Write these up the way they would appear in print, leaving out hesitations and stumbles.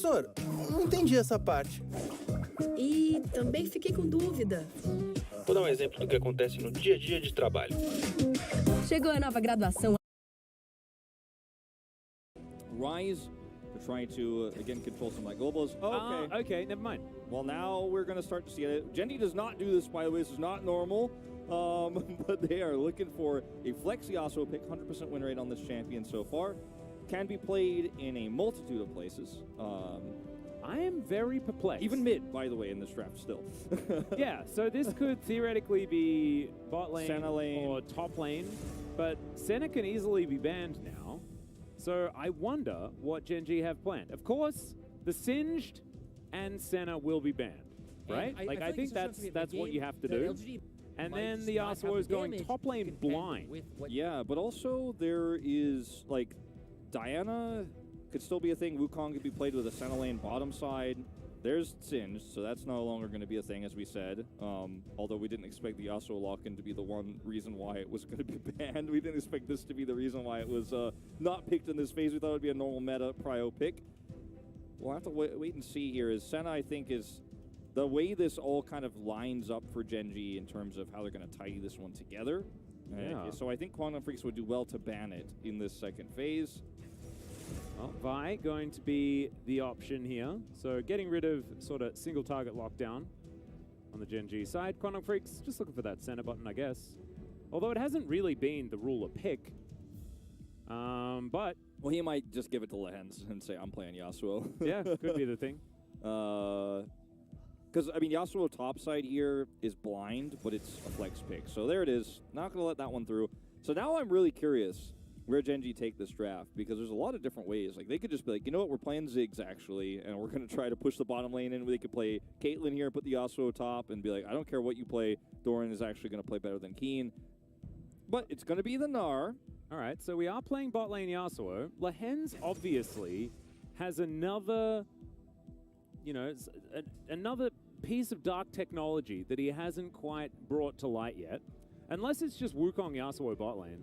Professor, não entendi essa parte. E também fiquei com dúvida. Vou dar um exemplo do que acontece no dia a dia de trabalho. Chegou a nova graduação. Rise, they're trying to, again, control some light globals. Oh, okay. Okay, never mind. Well, now we're going to start to see it. Genji does not do this, by the way. This is not normal. But they are looking for a Flex Yasuo pick. 100% win rate on this champion so far. Can be played in a multitude of places. I am very perplexed. Even mid, by the way, in this draft still. Yeah, so this could theoretically be bot lane, Senna lane or top lane, but Senna can easily be banned now. So I wonder what Genji have planned. Of course, the Singed and Senna will be banned, right? I think that's what you have to do. And then the Yasuo is going top lane blind. Yeah, but also there is, like, Diana could still be a thing. Wukong could be played with a Senna lane bottom side. There's Singed, so that's no longer going to be a thing, as we said. Although we didn't expect the Yasuo lock-in to be the one reason why it was going to be banned. We didn't expect this to be the reason why it was not picked in this phase. We thought it would be a normal meta prio pick. We'll have to wait and see here. As Senna, I think, is the way this all kind of lines up for Genji in terms of how they're going to tidy this one together. Yeah. So I think Quantum Freaks would do well to ban it in this second phase. Well, Vi going to be the option here. So getting rid of sort of single target lockdown on the Genji side. Quantum Freaks just looking for that center button, I guess. Although it hasn't really been the rule of pick. But... Well, he might just give it to Lehens and say, I'm playing Yasuo. Yeah, could be the thing. Because, I mean, Yasuo topside here is blind, but it's a flex pick. So there it is. Not going to let that one through. So now I'm really curious where Genji take this draft, because there's a lot of different ways. Like, they could just be like, you know what, we're playing Ziggs, actually, and we're going to try to push the bottom lane in. They could play Caitlyn here and put the Yasuo top and be like, I don't care what you play. Doran is actually going to play better than Keen. But it's going to be the Gnar. All right, so we are playing bot lane Yasuo. Lehens obviously has another, you know, another piece of dark technology that he hasn't quite brought to light yet. Unless it's just Wukong Yasuo bot lane,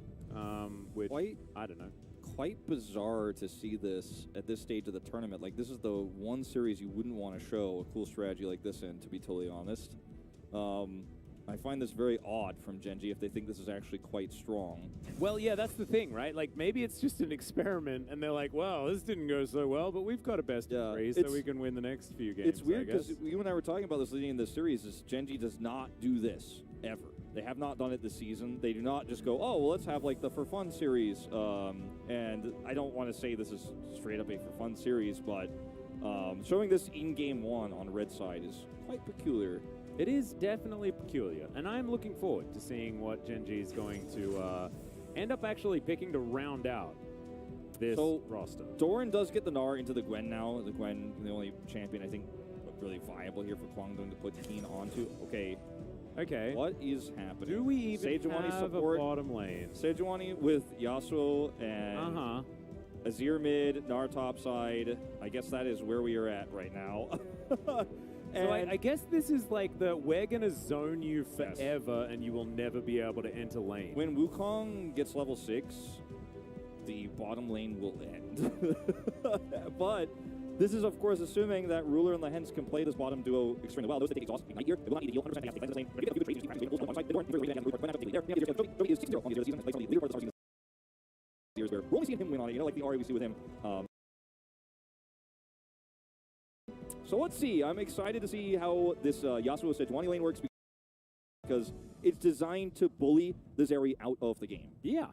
which, I don't know. Quite bizarre to see this at this stage of the tournament. Like, this is the one series you wouldn't want to show a cool strategy like this in, to be totally honest. I find this very odd from Genji if they think this is actually quite strong. Well, yeah, that's the thing, right? Like, maybe it's just an experiment, and they're like, well, this didn't go so well, but we've got a best of 3, so we can win the next few games. It's weird because you and I were talking about this leading in this series, is Genji does not do this, ever. They have not done it this season. They do not just go, oh, well, let's have, like, the For Fun series. And I don't want to say this is straight up a For Fun series, but showing this in Game 1 on Red side is quite peculiar. It is definitely peculiar, and I'm looking forward to seeing what Genji is going to end up actually picking to round out this roster. Doran does get the Gnar into the Gwen now. The Gwen, the only champion I think really viable here for Kwangdong to put Keen onto. Okay. Okay. What is happening? Do we even Sejuani have support, a bottom lane? Sejuani with Yasuo and Azir mid, Gnar top side. I guess that is where we are at right now. So I guess this is like the, we're going to zone you forever and you will never be able to enter lane. When Wukong gets level 6, the bottom lane will end. But this is, of course, assuming that Ruler and Lehens can play this bottom duo extremely well. Those that take exhaust ignite here, they will not need to heal 100% have to this lane. We're going to get a few trades on one side. The Doran very we're only seeing him win on it, you know, like the Ari we see with him. So let's see. I'm excited to see how this Yasuo Sejuani lane works because it's designed to bully the Zeri out of the game. Yeah.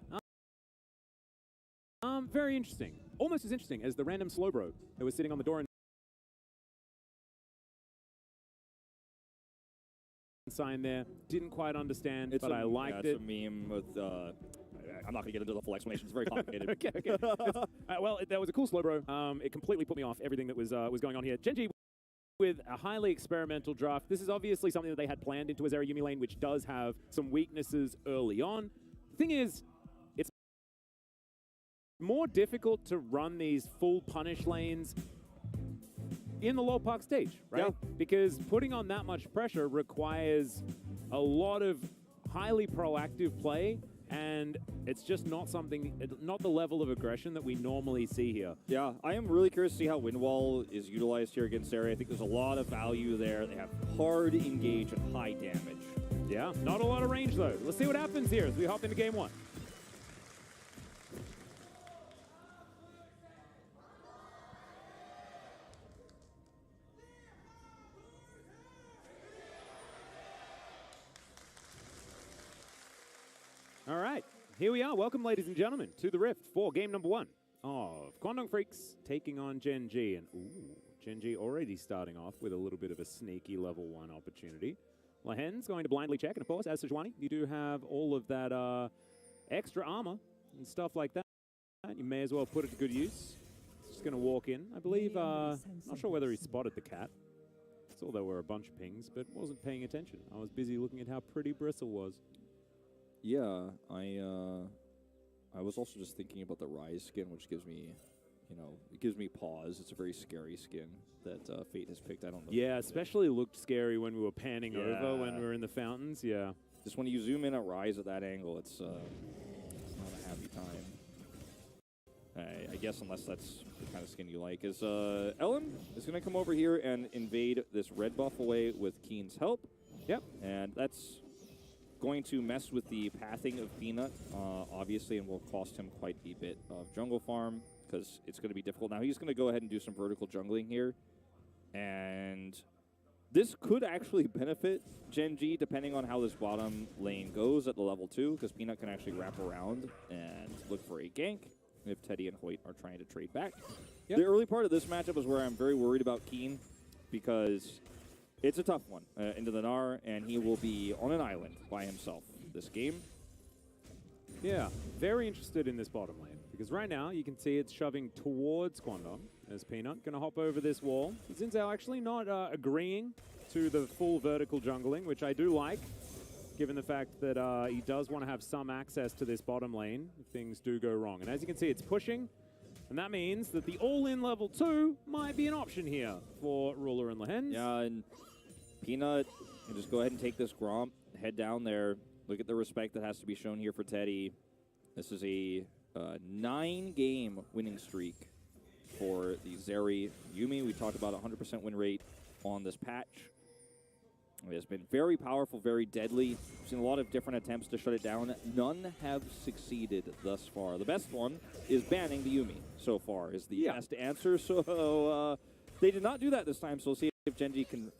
Very interesting. Almost as interesting as the random slow bro that was sitting on the door sign there. Didn't quite understand, but I liked it. It's a meme with... I'm not going to get into the full explanation. It's very complicated. Okay. Well, that was a cool slow bro. It completely put me off everything that was going on here. Genji with a highly experimental draft. This is obviously something that they had planned into Azera Yumi lane, which does have some weaknesses early on. The thing is, it's more difficult to run these full punish lanes in the LoL Park stage, right? Yeah. Because putting on that much pressure requires a lot of highly proactive play and it's just not the level of aggression that we normally see here. Yeah, I am really curious to see how Windwall is utilized here against Zeri. I think there's a lot of value there. They have hard engage and high damage. Yeah, not a lot of range though. Let's see what happens here as we hop into game one. All right, here we are. Welcome, ladies and gentlemen, to the Rift for game number one of Quandong Freaks taking on Gen G. And ooh, Gen G already starting off with a little bit of a sneaky level 1 opportunity. Lahen's going to blindly check, and of course, as Sejuani, you do have all of that extra armor and stuff like that. You may as well put it to good use. Just going to walk in. I believe, not sure whether he spotted the cat. Saw there were a bunch of pings, but wasn't paying attention. I was busy looking at how pretty Bristle was. Yeah, I was also just thinking about the Rise skin, which gives me, it gives me pause. It's a very scary skin that Fate has picked. I don't know. Yeah, especially looked scary when we were panning over when we were in the fountains. Yeah. Just when you zoom in at Rise at that angle, it's not a happy time. I guess unless that's the kind of skin you like. Is Ellen is going to come over here and invade this red buff away with Keen's help. Yep. And that's going to mess with the pathing of Peanut, obviously, and will cost him quite a bit of jungle farm because it's going to be difficult. Now he's going to go ahead and do some vertical jungling here. And this could actually benefit Gen G depending on how this bottom lane goes at the level 2, because Peanut can actually wrap around and look for a gank if Teddy and Hoyt are trying to trade back. Yep. The early part of this matchup is where I'm very worried about Keen, because it's a tough one into the Gnar, and he will be on an island by himself this game. Yeah, very interested in this bottom lane, because right now you can see it's shoving towards Quandong as Peanut going to hop over this wall. Xin Zhao actually not agreeing to the full vertical jungling, which I do like, given the fact that he does want to have some access to this bottom lane if things do go wrong. And as you can see, it's pushing, and that means that the all-in level 2 might be an option here for Ruler and Lehens. Yeah, and Peanut can just go ahead and take this Gromp, head down there. Look at the respect that has to be shown here for Teddy. This is a 9-game winning streak for the Zeri Yuumi. We talked about 100% win rate on this patch. It has been very powerful, very deadly. We've seen a lot of different attempts to shut it down. None have succeeded thus far. The best one is banning the Yuumi so far, is the best answer. So they did not do that this time, so we'll see if Gen G can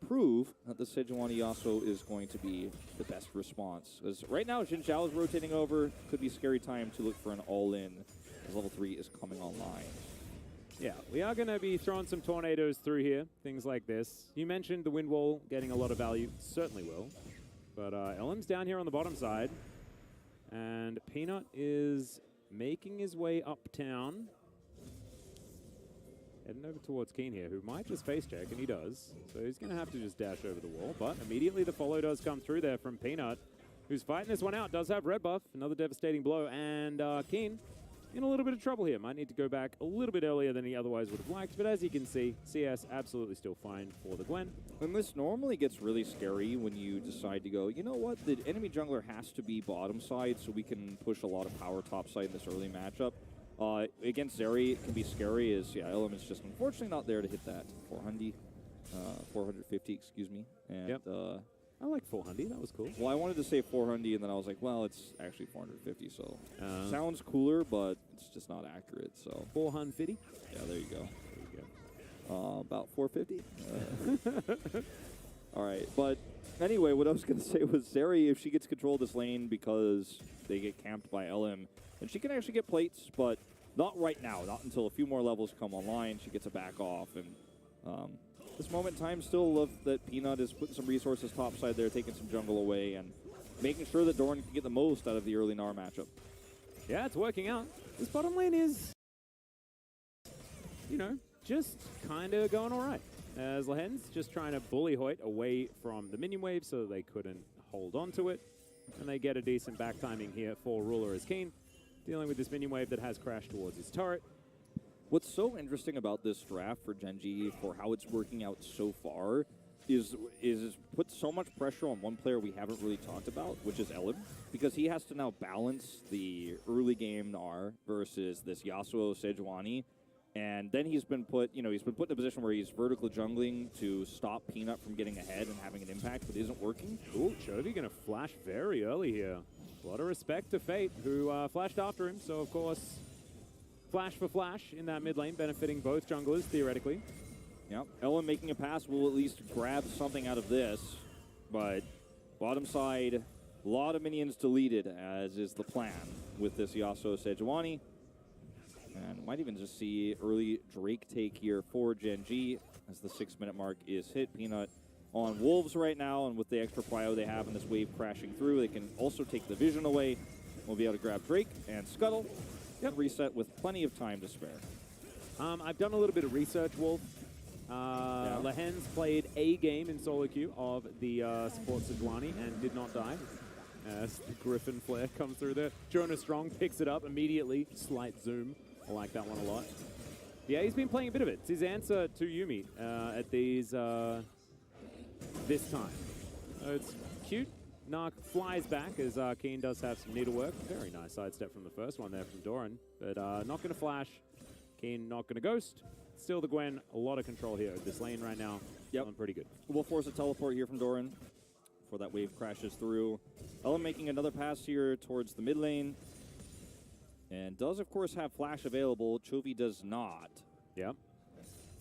prove that the Sejuani Yasuo is going to be the best response. Because right now, Xin Zhao is rotating over. Could be a scary time to look for an all-in as level 3 is coming online. Yeah, we are going to be throwing some tornadoes through here, things like this. You mentioned the wind wall getting a lot of value. Certainly will. But Ellen's down here on the bottom side. And Peanut is making his way uptown. Heading over towards Keen here, who might just face check, and he does. So he's going to have to just dash over the wall. But immediately the follow does come through there from Peanut, who's fighting this one out. Does have red buff, another devastating blow. And Keen in a little bit of trouble here. Might need to go back a little bit earlier than he otherwise would have liked. But as you can see, CS absolutely still fine for the Gwen. And this normally gets really scary when you decide to go, you know what, the enemy jungler has to be bottom side so we can push a lot of power top side in this early matchup. Against Zeri, it can be scary as, Element's just unfortunately not there to hit that 450, excuse me. And, I like 400, that was cool. Well, I wanted to say 400, and then I was like, well, it's actually 450, so sounds cooler, but it's just not accurate, so. 450? Yeah, there you go. There you go. About 450. All right, but anyway, what I was going to say was Zeri, if she gets control of this lane because they get camped by LM, then she can actually get plates, but not right now, not until a few more levels come online. She gets a back off, and this moment in time, still love that Peanut is putting some resources topside there, taking some jungle away, and making sure that Doran can get the most out of the early Gnar matchup. Yeah, it's working out. This bottom lane is, just kind of going all right. As Lehen's just trying to bully Hoyt away from the minion wave so they couldn't hold on to it. And they get a decent back timing here for Ruler as Keen, dealing with this minion wave that has crashed towards his turret. What's so interesting about this draft for Gen G, for how it's working out so far, is put so much pressure on one player we haven't really talked about, which is Ellen, because he has to now balance the early game Gnar versus this Yasuo Sejuani. And then he's been put in a position where he's vertical jungling to stop Peanut from getting ahead and having an impact, but it isn't working. Ooh, Chovy going to flash very early here. A lot of respect to Fate, who flashed after him. So, of course, flash for flash in that mid lane, benefiting both junglers, theoretically. Yep. Ellen making a pass will at least grab something out of this. But bottom side, a lot of minions deleted, as is the plan with this Yasuo Sejuani. And might even just see early Drake take here for Gen G as the 6-minute mark is hit. Peanut on Wolves right now, and with the extra prio they have and this wave crashing through, they can also take the vision away. We'll be able to grab Drake and Scuttle. Yep. Reset with plenty of time to spare. I've done a little bit of research, Wolf. Lahen's played a game in solo queue of the support Sejuani and did not die. As the Griffin flare comes through there. Jonas Strong picks it up immediately. Slight zoom. I like that one a lot. Yeah, he's been playing a bit of it. It's his answer to Yuumi at these this time. It's cute. Narc flies back as Keen does have some needlework. Very nice sidestep from the first one there from Doran. But not going to flash. Keen not going to ghost. Still the Gwen, a lot of control here. This lane right now, feeling pretty good. We'll force a teleport here from Doran before that wave crashes through. Ellen making another pass here towards the mid lane. And does, of course, have flash available. Chovy does not. Yep.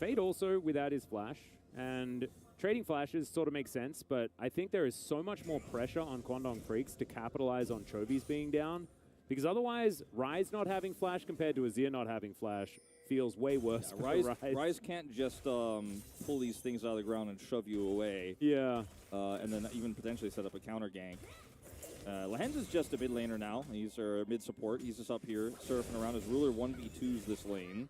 Fade also without his flash. And trading flashes sort of makes sense, but I think there is so much more pressure on Kwangdong Freaks to capitalize on Chovy's being down. Because otherwise, Rise not having flash compared to Azir not having flash feels way worse for Rise. Rise can't just pull these things out of the ground and shove you away. Yeah. And then even potentially set up a counter gank. Lahen's is just a mid laner now. He's our mid support. He's just up here surfing around as Ruler 1v2s this lane,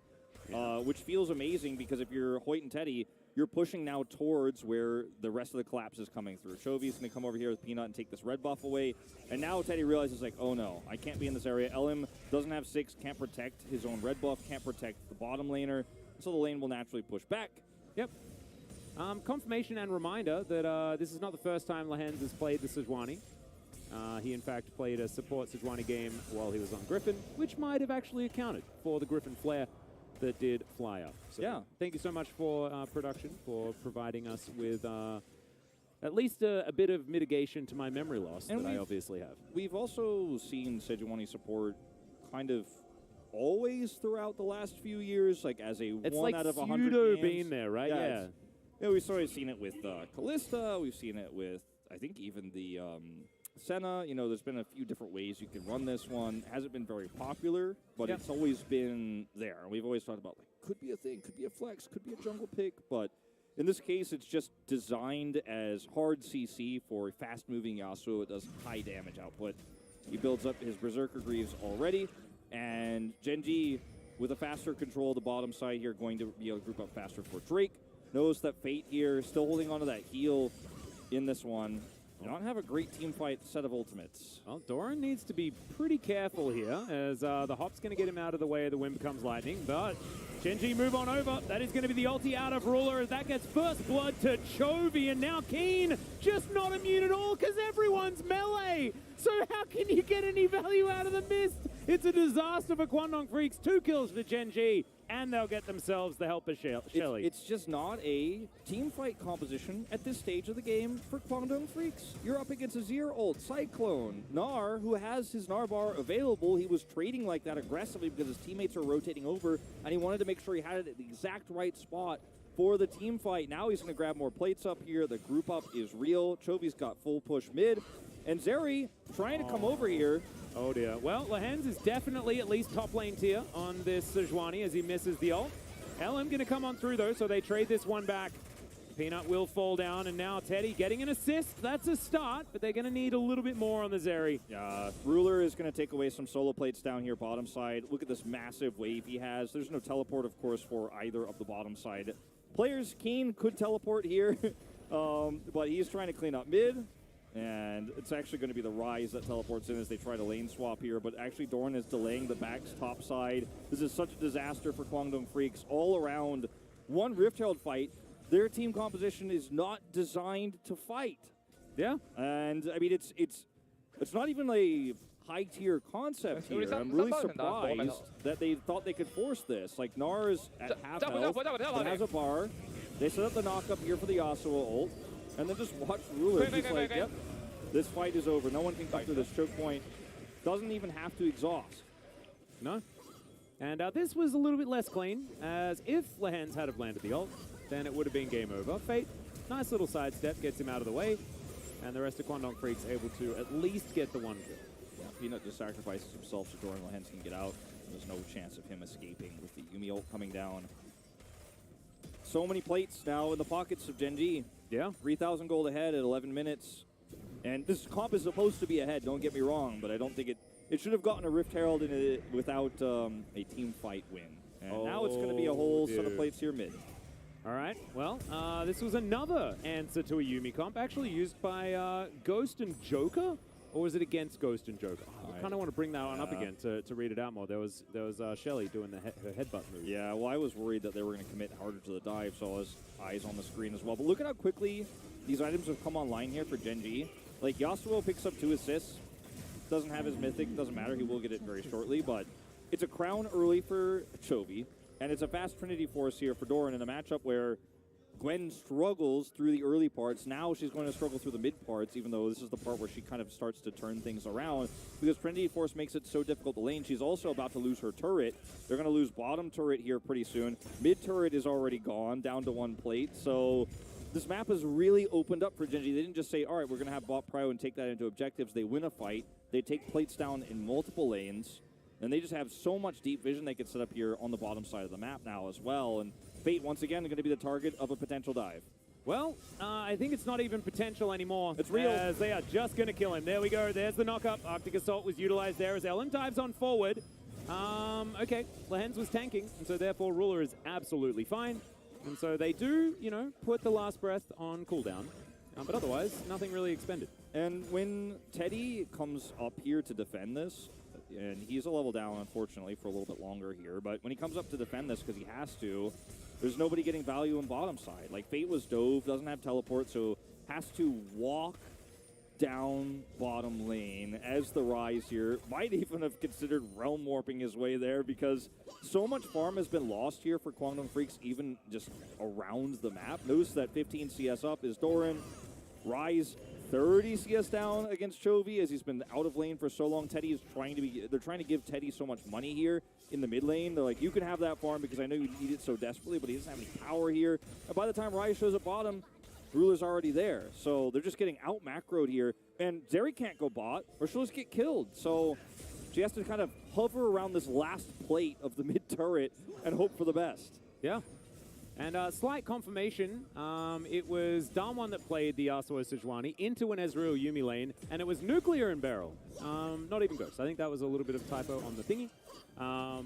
which feels amazing because if you're Hoyt and Teddy, you're pushing now towards where the rest of the collapse is coming through. Chovy's going to come over here with Peanut and take this red buff away. And now Teddy realizes, like, oh no, I can't be in this area. LM doesn't have 6, can't protect his own red buff, can't protect the bottom laner. So the lane will naturally push back. Yep. Confirmation and reminder that this is not the first time Lahen's has played the Sejuani. He, in fact, played a support Sejuani game while he was on Griffin, which might have actually accounted for the Griffin flare that did fly up. So yeah. Thank you so much for production, for providing us with at least a bit of mitigation to my memory loss that I obviously have. We've also seen Sejuani support kind of always throughout the last few years, like as a it's 1 like out of 100 pseudo games. being there, right? Yeah. Yeah, we've sort of seen it with Callista. We've seen it with, I think, even the Senna. You know, there's been a few different ways you can run this one. Hasn't been very popular, but it's always been there. We've always talked about, like, could be a thing, could be a flex, could be a jungle pick, but in this case, it's just designed as hard CC for a fast-moving Yasuo. It does high damage output. He builds up his Berserker Greaves already, and Gen G, with a faster control of the bottom side here, going to be able to group up faster for Drake. Knows that Fate here, still holding on to that heal in this one. They don't have a great team fight set of ultimates. Well, Doran needs to be pretty careful here, as the hop's going to get him out of the way of the wind becomes lightning, but Gen G move on over. That is going to be the ulti out of Ruler as that gets first blood to Chovy, and now Keen just not immune at all because everyone's melee. So how can you get any value out of the mist? It's a disaster for Kwangdong Freaks. 2 kills for Gen G, and they'll get themselves the helper Shelly. It's just not a team fight composition at this stage of the game for Kwangdong Freaks. You're up against Azir ult, Cyclone, Gnar, who has his Gnar bar available. He was trading like that aggressively because his teammates are rotating over, and he wanted to make sure he had it at the exact right spot for the team fight. Now he's going to grab more plates up here. The group up is real. Chovy's got full push mid, and Zeri trying to come over here. Oh dear. Well, Lahen's is definitely at least top lane tier on this Sejuani as he misses the ult. LM going to come on through though, so they trade this one back. Peanut will fall down, and now Teddy getting an assist. That's a start, but they're going to need a little bit more on the Zeri. Yeah, Ruler is going to take away some solo plates down here bottom side. Look at this massive wave he has. There's no teleport, of course, for either of the bottom side players. Keen could teleport here, but he's trying to clean up mid. And it's actually going to be the Rise that teleports in as they try to lane swap here. But actually, Doran is delaying the back's top side. This is such a disaster for Kwangdong Freaks all around. One Rift Herald fight their team composition is not designed to fight. Yeah. And I mean, it's not even a high-tier concept here. I'm really surprised that they thought they could force this. Like, Nars at half health, but has a bar. They set up the knock-up here for the Yasuo ult, and then just watch Ruler. He's like, yep, this fight is over. No one can come through this choke point. Doesn't even have to exhaust. No. And this was a little bit less clean, as if Lehens had have landed the ult, then it would have been game over. Fate, nice little sidestep, gets him out of the way, and the rest of Kwangdong Freak's able to at least get the one kill. Yeah, Peanut just sacrifices himself so Doran Lehens can get out. There's no chance of him escaping with the Yuumi ult coming down. So many plates now in the pockets of Gen.G. Yeah. 3,000 gold ahead at 11 minutes. And this comp is supposed to be ahead, don't get me wrong, but I don't think it should have gotten a Rift Herald in it without a team fight win. And now it's going to be a whole set of plates here mid. All right, well, this was another answer to a Yuumi comp, actually used by Ghost and Joker? Or was it against Ghost and Joker? I kind of want to bring that one up again to read it out more. There was Shelly doing her headbutt move. Yeah, well, I was worried that they were going to commit harder to the dive, so I was eyes on the screen as well. But look at how quickly these items have come online here for Gen.G. Like, Yasuo picks up 2 assists. Doesn't have his mythic, doesn't matter, he will get it very shortly, but it's a crown early for Chovy, and it's a fast Trinity Force here for Doran in a matchup where Gwen struggles through the early parts. Now she's going to struggle through the mid parts, even though this is the part where she kind of starts to turn things around, because Trinity Force makes it so difficult to lane. She's also about to lose her turret. They're going to lose bottom turret here pretty soon. Mid turret is already gone, down to 1 plate, so this map has really opened up for Gen.G. They didn't just say, all right, we're going to have bot prio and take that into objectives. They win a fight. They take plates down in multiple lanes, and they just have so much deep vision they can set up here on the bottom side of the map now as well. And Fate, once again, are going to be the target of a potential dive. Well, I think it's not even potential anymore. It's real. As they are just going to kill him. There we go. There's the knock-up. Arctic Assault was utilized there as Ellen dives on forward. Okay, Lehens was tanking, and so therefore Ruler is absolutely fine. And so they do, you know, put the last breath on cooldown. But otherwise, nothing really expended. And when Teddy comes up here to defend this, and he's a level down, unfortunately, for a little bit longer here, but when he comes up to defend this because he has to, there's nobody getting value on bottom side. Like, Fate was dove, doesn't have teleport, so has to walk down bottom lane as the Rise here. Might even have considered realm warping his way there because so much farm has been lost here for Kwangdong Freaks, even just around the map. Notice that 15 CS up is Doran. Rise 30 CS down against Chovy as he's been out of lane for so long. Teddy is they're trying to give Teddy so much money here in the mid lane. They're like, you can have that farm because I know you need it so desperately, but he doesn't have any power here. And by the time Rise shows up bottom, Ruler's already there. So they're just getting out macroed here. And Zeri can't go bot or she'll just get killed. So she has to kind of hover around this last plate of the mid turret and hope for the best. Yeah. And slight confirmation, it was Damwon that played the Yasuo Sejuani into an Ezreal Yuumi lane, and it was Nuclear in barrel, not even Ghost. I think that was a little bit of typo on the thingy,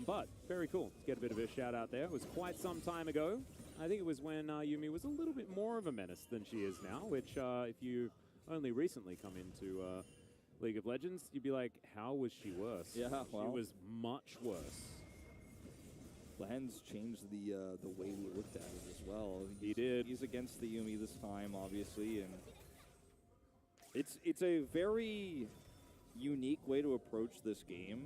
but very cool. Let's get a bit of a shout out there. It was quite some time ago. I think it was when Yuumi was a little bit more of a menace than she is now, which if you only recently come into League of Legends, you'd be like, how was she worse? Yeah, well. She was much worse. Lehens changed the way we looked at it as well. He did. He's against the Yuumi this time, obviously, and it's a very unique way to approach this game.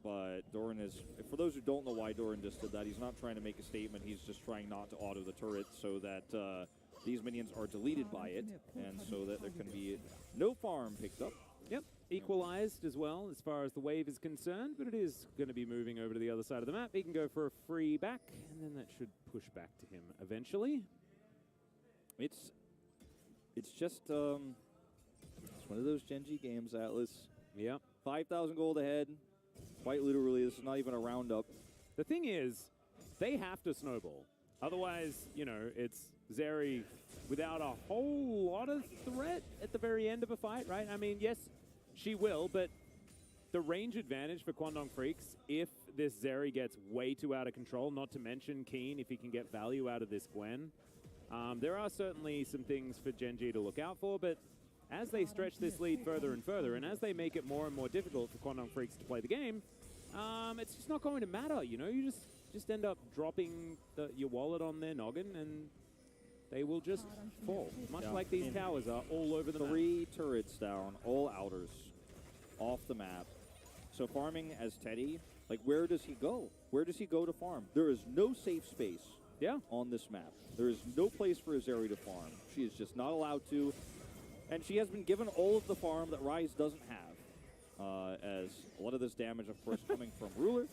But Doran is, for those who don't know why Doran just did that, he's not trying to make a statement. He's just trying not to auto the turret so that these minions are deleted by it, and so that there can be no farm picked up. Yep, equalized as well as far as the wave is concerned, but it is going to be moving over to the other side of the map. He can go for a free back, and then that should push back to him eventually. It's just it's one of those Gen.G games, Atlas. Yep. 5,000 gold ahead. Quite literally, this is not even a roundup. The thing is, they have to snowball. Otherwise, you know, it's Zeri without a whole lot of threat at the very end of a fight, right? I mean, yes, she will, but the range advantage for Kwangdong Freaks, if this Zeri gets way too out of control, not to mention Keen, if he can get value out of this Gwen, there are certainly some things for Gen.G to look out for, but as they stretch this lead further and further, and as they make it more and more difficult for Kwangdong Freaks to play the game, it's just not going to matter, you know? You just end up dropping your wallet on their noggin, and they will just fall, much Yeah. like these towers are all over the map. 3 turrets down, all outers, off the map. So farming as Teddy, like where does he go? Where does he go to farm? There is no safe space on this map. There is no place for Azeri to farm. She is just not allowed to. And she has been given all of the farm that Ryze doesn't have. As a lot of this damage, of course, coming from Ruler.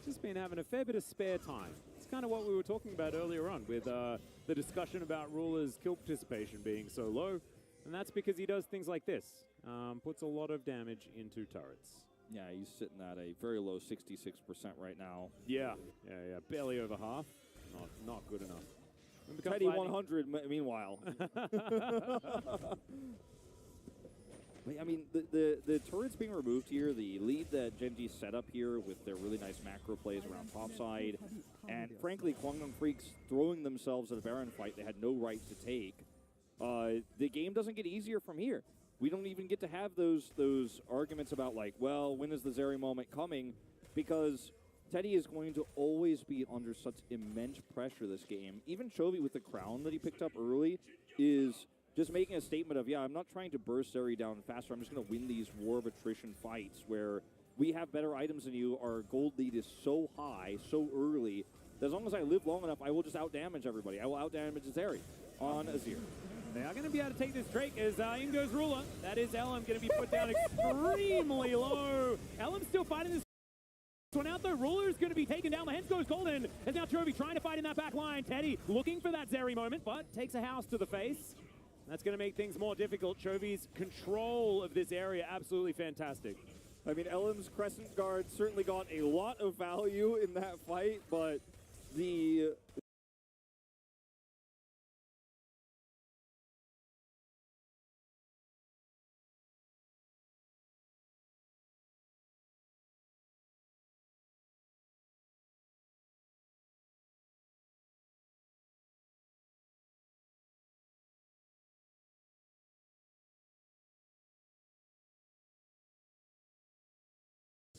Just been having a fair bit of spare time. It's kind of what we were talking about earlier on with the discussion about Ruler's kill participation being so low. And that's because he does things like this. Puts a lot of damage into turrets. Yeah, he's sitting at a very low 66% right now. Yeah. Barely over half. Not good enough. Teddy 100, meanwhile. I mean, the turrets being removed here, the lead that Gen.G set up here with their really nice macro plays around topside, and frankly, Kwangdong Freaks throwing themselves at a Baron fight they had no right to take. The game doesn't get easier from here. We don't even get to have those arguments about, like, well, when is the Zeri moment coming? Because Teddy is going to always be under such immense pressure this game. Even Chovy with the crown that he picked up early is just making a statement of, yeah, I'm not trying to burst Zeri down faster. I'm just going to win these war of attrition fights where we have better items than you. Our gold lead is so high, so early, that as long as I live long enough, I will just out-damage everybody. I will out-damage Zeri on Azir. They are going to be able to take this Drake as in goes Ruler. That is Elam going to be put down extremely low. Elam's still fighting this one out though. Ruler is going to be taken down. The Hens goes golden. As now Chovy trying to fight in that back line. Teddy looking for that Zeri moment, but takes a house to the face. That's going to make things more difficult. Chovy's control of this area, absolutely fantastic. I mean, Elam's Crescent Guard certainly got a lot of value in that fight, but the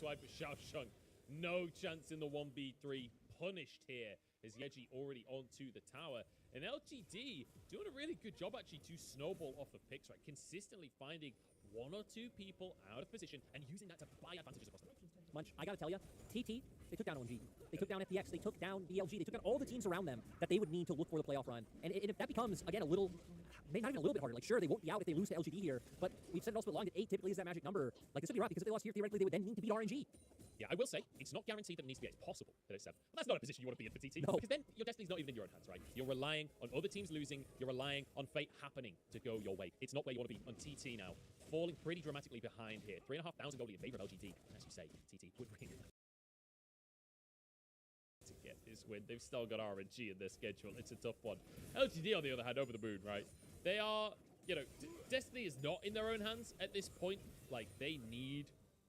Swipe for Xiaosheng. No chance in the 1v3. Punished here as Yeji already onto the tower. And LGD doing a really good job actually to snowball off of picks, right? Consistently finding one or two people out of position and using that to buy advantages across the map. Munch, I gotta tell you, TT, they took down ONG. They took down FPX, they took down BLG, they took down all the teams around them that they would need to look for the playoff run. And if that becomes, again, a little, maybe not even a little bit harder, like sure, they won't be out if they lose to LGD here, but we've said it also along that 8 typically is that magic number. Like this would be rough because if they lost here, theoretically they would then need to beat RNG. Yeah, I will say, it's not guaranteed that it needs to be 8. It's possible that it's 7. But that's not a position you want to be in for TT. No. Because then your destiny's not even in your own hands, right? You're relying on other teams losing. You're relying on fate happening to go your way. It's not where you want to be on TT now. Falling pretty dramatically behind here. 3,500 gold in favor of LGD. As you say, TT would bring to get this win. They've still got RNG in their schedule. It's a tough one. LGD, on the other hand, over the moon, right? They are, you know, Destiny is not in their own hands at this point. Like, they need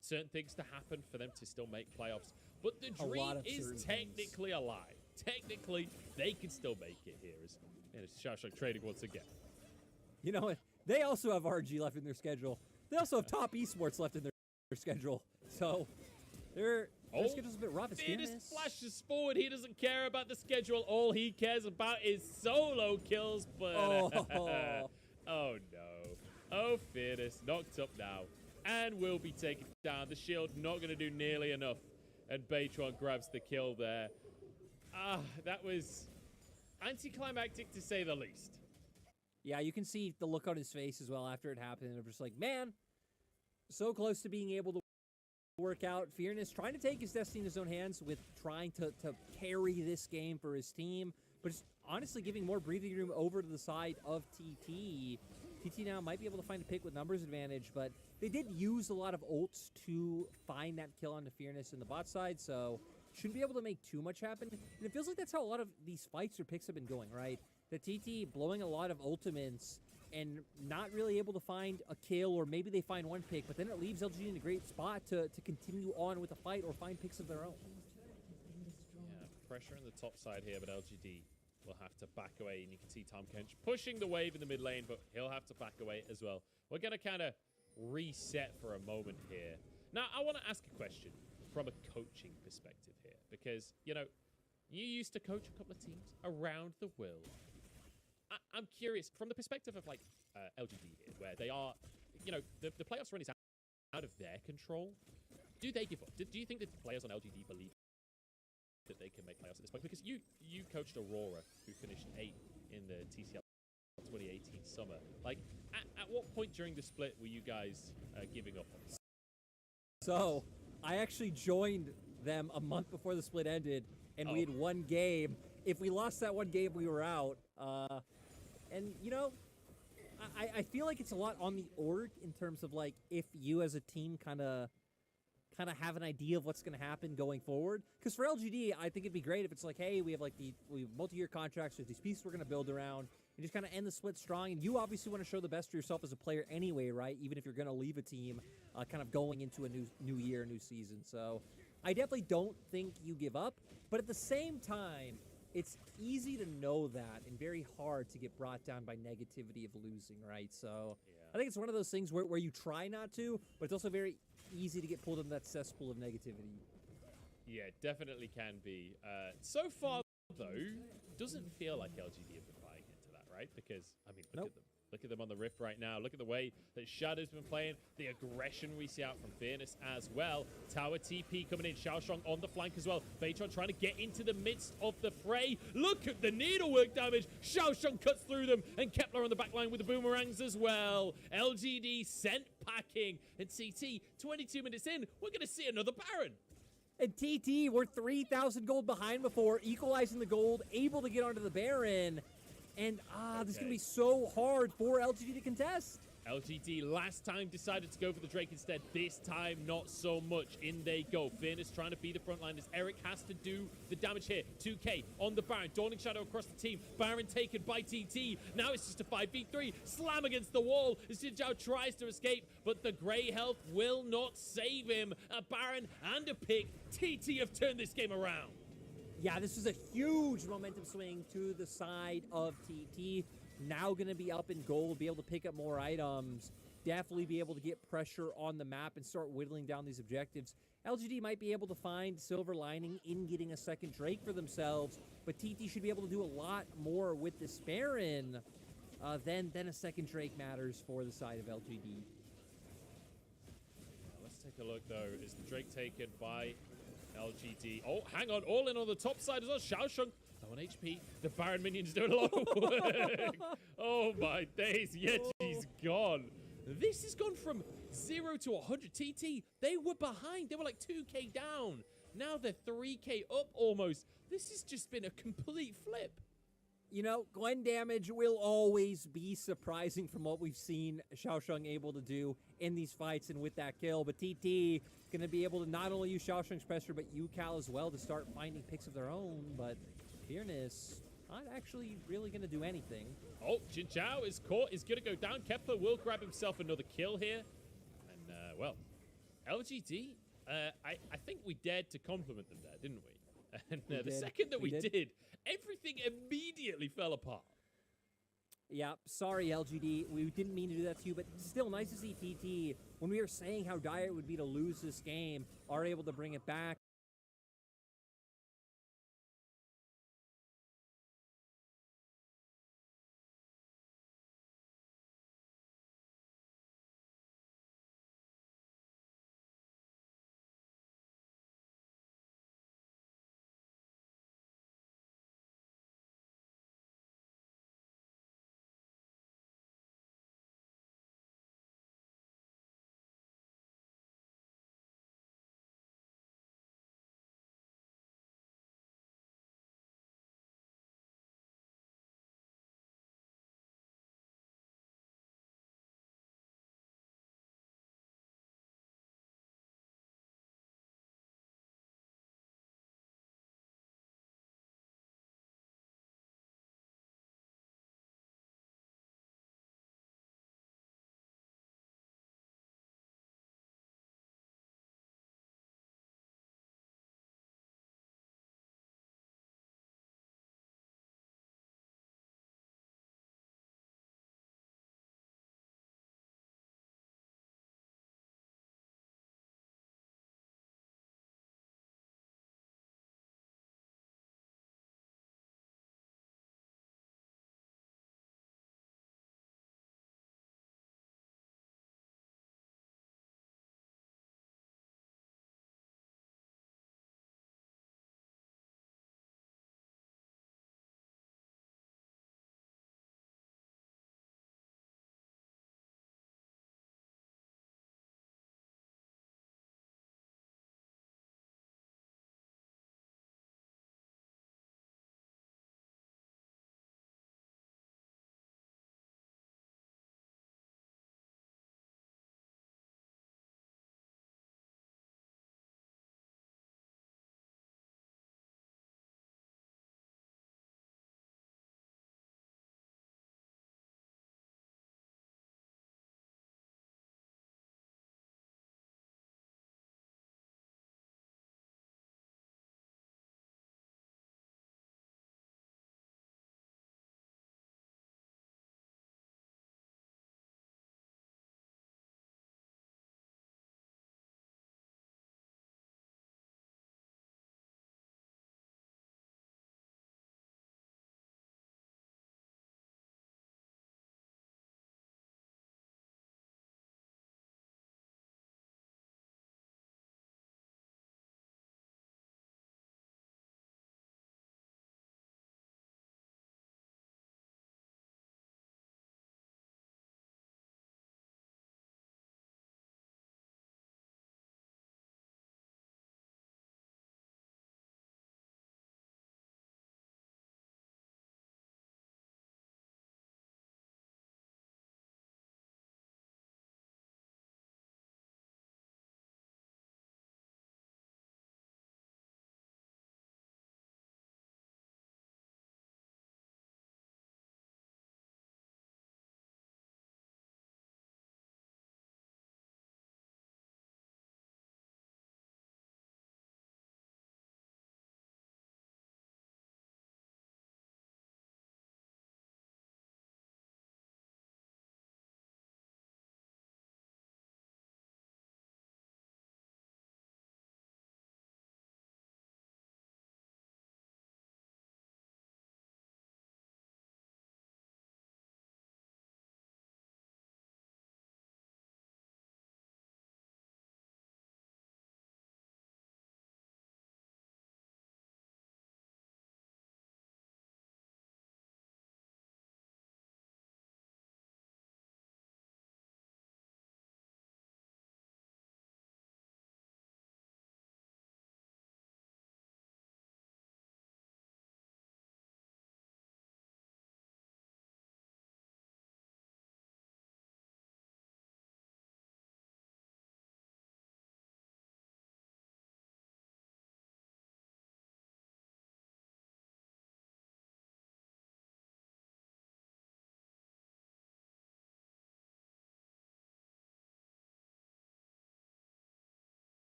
certain things to happen for them to still make playoffs. But the dream is technically alive. Technically, they can still make it here. As Xiaosheng trading once again. You know, they also have RNG left in their schedule. They also have top esports left in their schedule. So their schedule's a bit rough. It's Fierce flashes forward. He doesn't care about the schedule. All he cares about is solo kills. But oh no. Oh, Fierce knocked up now. And will be taken down. The shield not going to do nearly enough. And Baytron grabs the kill there. That was anticlimactic to say the least. Yeah, you can see the look on his face as well after it happened. I'm just like, man, so close to being able to work out. Fearness trying to take his destiny in his own hands with trying to carry this game for his team. But just honestly giving more breathing room over to the side of TT. TT now might be able to find a pick with numbers advantage, but they did use a lot of ults to find that kill onto Fearness in the bot side, so shouldn't be able to make too much happen. And it feels like that's how a lot of these fights or picks have been going, right? The TT blowing a lot of ultimates and not really able to find a kill, or maybe they find one pick, but then it leaves LG in a great spot to continue on with the fight or find picks of their own. Yeah, pressure on the top side here, but LGD will have to back away, and you can see Tom Kench pushing the wave in the mid lane, but he'll have to back away as well. We're going to kind of reset for a moment here. Now, I want to ask a question from a coaching perspective here, because, you know, you used to coach a couple of teams around the world. I'm curious from the perspective of like LGD here, where they are, you know, the playoffs run is out of their control. Do they give up? Do you think that the players on LGD believe that they can make playoffs at this point? Because you coached Aurora, who finished 8th in the TCL 2018 summer. Like, at what point during the split were you guys giving up on that? So, I actually joined them a month before the split ended, and we had one game. If we lost that one game, we were out. And, you know, I feel like it's a lot on the org in terms of, like, if you as a team kind of have an idea of what's going to happen going forward. Because for LGD, I think it'd be great if it's like, hey, we have multi-year contracts with these pieces we're going to build around, and just kind of end the split strong. And you obviously want to show the best of yourself as a player anyway, right? Even if you're going to leave a team, kind of going into a new year, new season. So I definitely don't think you give up. But at the same time, it's easy to know that and very hard to get brought down by negativity of losing, right? So I think it's one of those things where you try not to, but it's also very easy to get pulled into that cesspool of negativity. Yeah, definitely can be. So far, though, doesn't feel like LGD have been buying into that, right? Because, I mean, look at them. Look at them on the Rift right now. Look at the way that Shadow's been playing. The aggression we see out from Fearness as well. Tower TP coming in. Xiaoshong on the flank as well. Beitron trying to get into the midst of the fray. Look at the needlework damage. Xiaoshong cuts through them. And Kepler on the back line with the boomerangs as well. LGD sent packing. And CT, 22 minutes in, we're going to see another Baron. And TT, we're 3,000 gold behind before, equalizing the gold, able to get onto the Baron. And, this is going to be so hard for LGD to contest. LGD last time decided to go for the Drake instead. This time, not so much. In they go. Fearness trying to be the front line as Eric has to do the damage here. 2K on the Baron. Dawning Shadow across the team. Baron taken by TT. Now it's just a 5v3. Slam against the wall as Jinzhao tries to escape, but the Grey Health will not save him. A Baron and a pick. TT have turned this game around. Yeah, this is a huge momentum swing to the side of TT. Now going to be up in gold, be able to pick up more items, definitely be able to get pressure on the map and start whittling down these objectives. LGD might be able to find silver lining in getting a second Drake for themselves, but TT should be able to do a lot more with this Baron than a second Drake matters for the side of LGD. Let's take a look, though. Is the Drake taken by LGD? Oh, hang on. All in on the top side as well. Xiaosheng, low on HP. The Baron minions doing a lot of work. Oh, my days. Yechi's gone. This has gone from 0 to 100. TT, they were behind. They were like 2k down. Now they're 3k up almost. This has just been a complete flip. You know, Gwen damage will always be surprising from what we've seen Xiaosheng able to do in these fights and with that kill. But TT going to be able to not only use Xiaosheng's pressure, but UCal as well to start finding picks of their own. But Fearness not actually really going to do anything. Oh, Jinzhao is caught. Is going to go down. Kepler will grab himself another kill here. And, well, LGD, I think we dared to compliment them there, didn't we? And the second that we did, everything immediately fell apart. Yeah, sorry, LGD. We didn't mean to do that to you, but still nice to see TT, when we were saying how dire it would be to lose this game, are able to bring it back.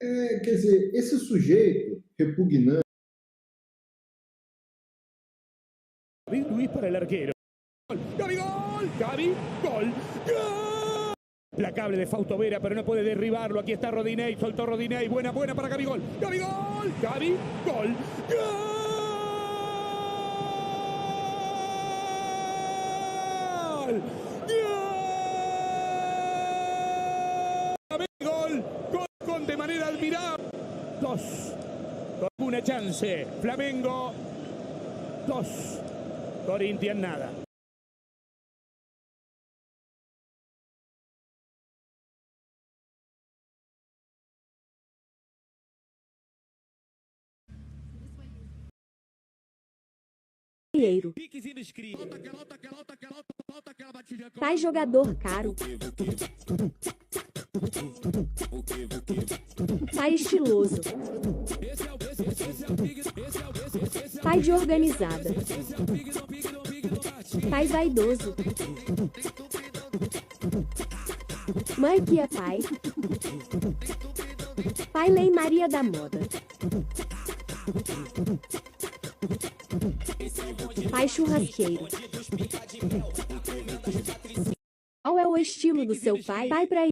Quer dizer, esse sujeito repugnante. Luis para el arquero. ¡Gabi, gol! ¡Gabi, gol! ¡Gol! Placable de Fausto Vera, pero no puede derribarlo. Aquí está Rodinei, soltó Rodinei. Buena para Gabi, gol. ¡Gabi, gol! ¡Gabi, gol! ¡Gol! ¡Gol! Gol de manera admirable. 2. Con una chance. Flamengo 2. Corinthians nada. Pai jogador caro. Pai estiloso. Pai de organizada. Pai vaidoso. Mãe que é pai. Pai Lei Maria da Moda. Pai churrasqueiro. Qual é o estilo do seu pai? Pai pra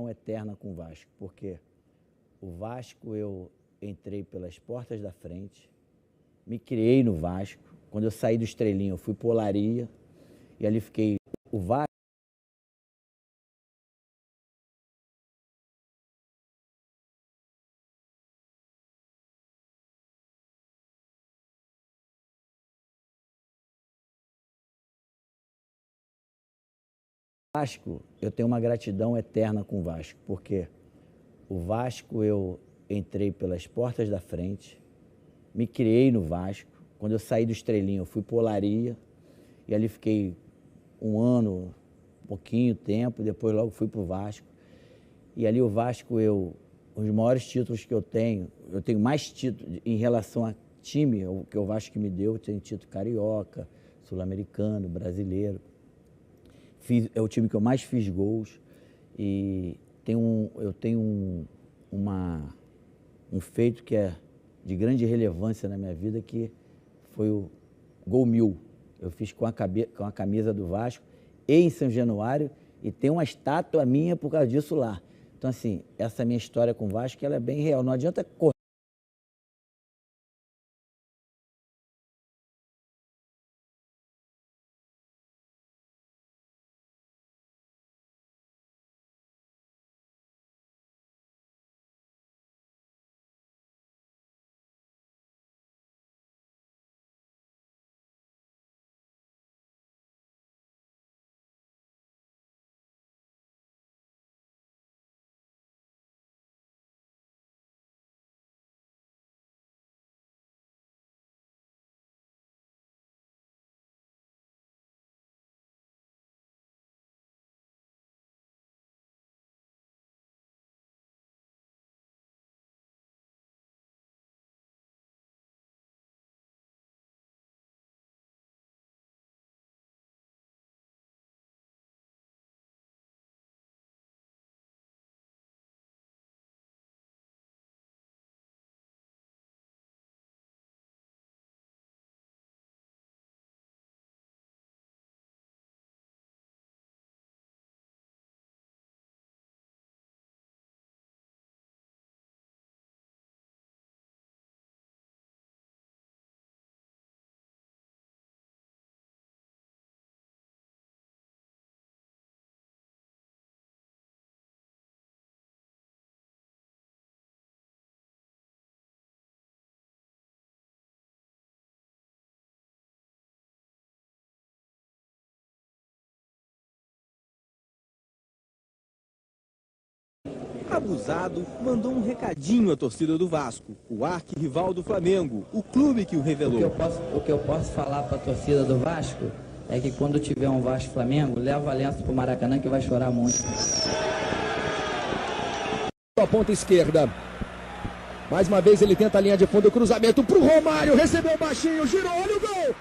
eterna com o Vasco, porque o Vasco eu entrei pelas portas da frente, me criei no Vasco. Quando eu saí do Estrelinha, eu fui para Olaria e ali fiquei. O Vasco eu tenho uma gratidão eterna com o Vasco, porque o Vasco eu entrei pelas portas da frente, me criei no Vasco. Quando eu saí do Estrelinha, eu fui para Olaria e ali fiquei um ano, pouquinho tempo, e depois logo fui para o Vasco. E ali o Vasco, os maiores títulos que eu tenho mais títulos em relação a time, que o Vasco me deu, eu tenho título carioca, sul-americano, brasileiro. É o time que eu mais fiz gols e eu tenho um feito que é de grande relevância na minha vida, que foi o Gol 1000. Eu fiz com a camisa do Vasco e em São Januário, e tem uma estátua minha por causa disso lá. Então, assim, essa minha história com o Vasco, ela é bem real. Não adianta correr. Abusado mandou um recadinho à torcida do Vasco, o arquirrival do Flamengo, o clube que o revelou. O que eu posso falar para a torcida do Vasco é que quando tiver um Vasco Flamengo, leva lenço pro Maracanã que vai chorar muito. A ponta esquerda. Mais uma vez ele tenta a linha de fundo, cruzamento pro Romário, recebeu baixinho, girou, olha o gol!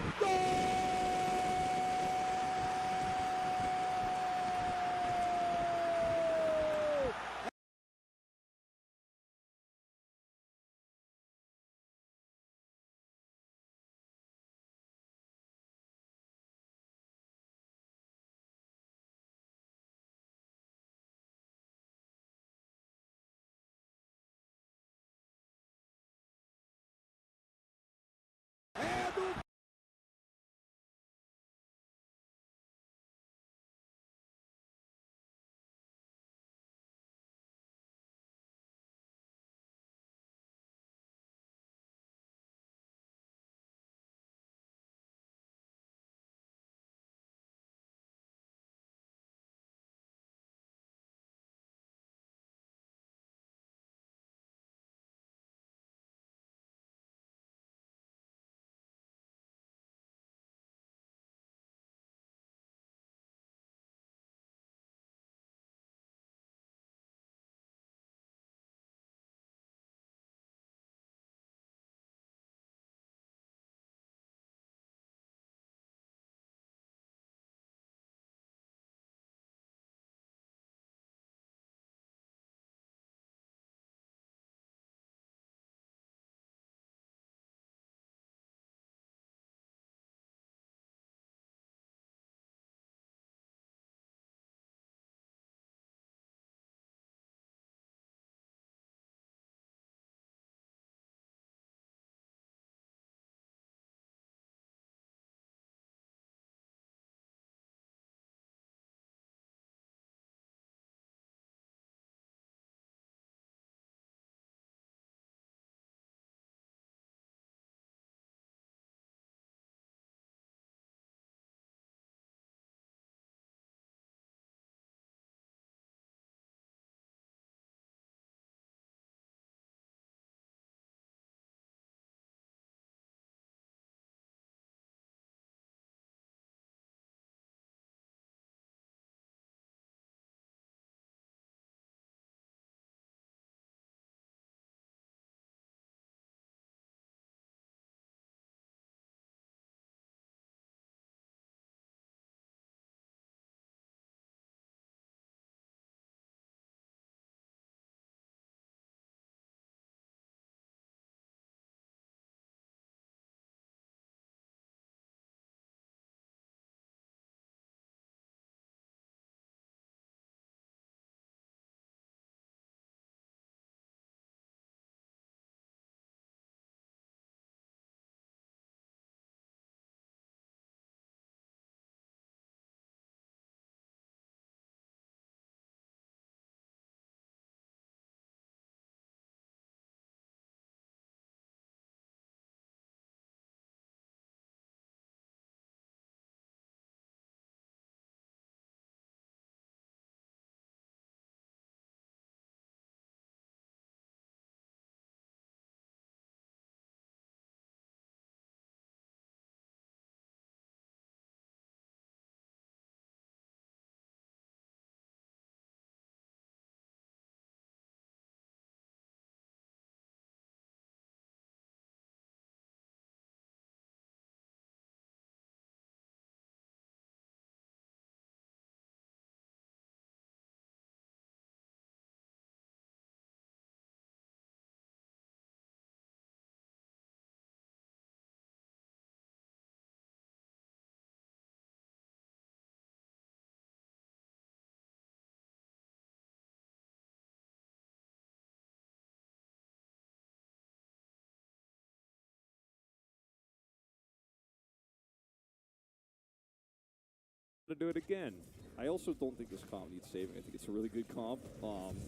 To do it again. I also don't think this comp needs saving. I think it's a really good comp.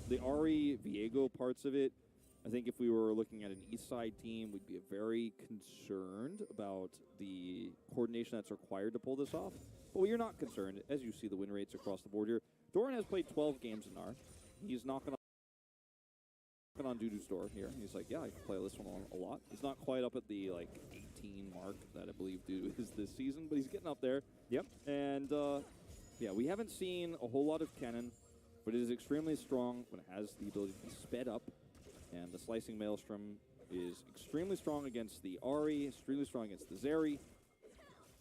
The Ari Viego parts of it, I think if we were looking at an East Side team, we'd be very concerned about the coordination that's required to pull this off. But we are not concerned, as you see the win rates across the board here. Doran has played 12 games in NAR. He's knocking on Dudu's door here. He's like, yeah, I can play this one a lot. He's not quite up at the 18 15 mark that I believe due is this season, but he's getting up there. Yep. And yeah, we haven't seen a whole lot of Kennen, but it is extremely strong when it has the ability to be sped up. And the Slicing Maelstrom is extremely strong against the Ahri, extremely strong against the Zeri.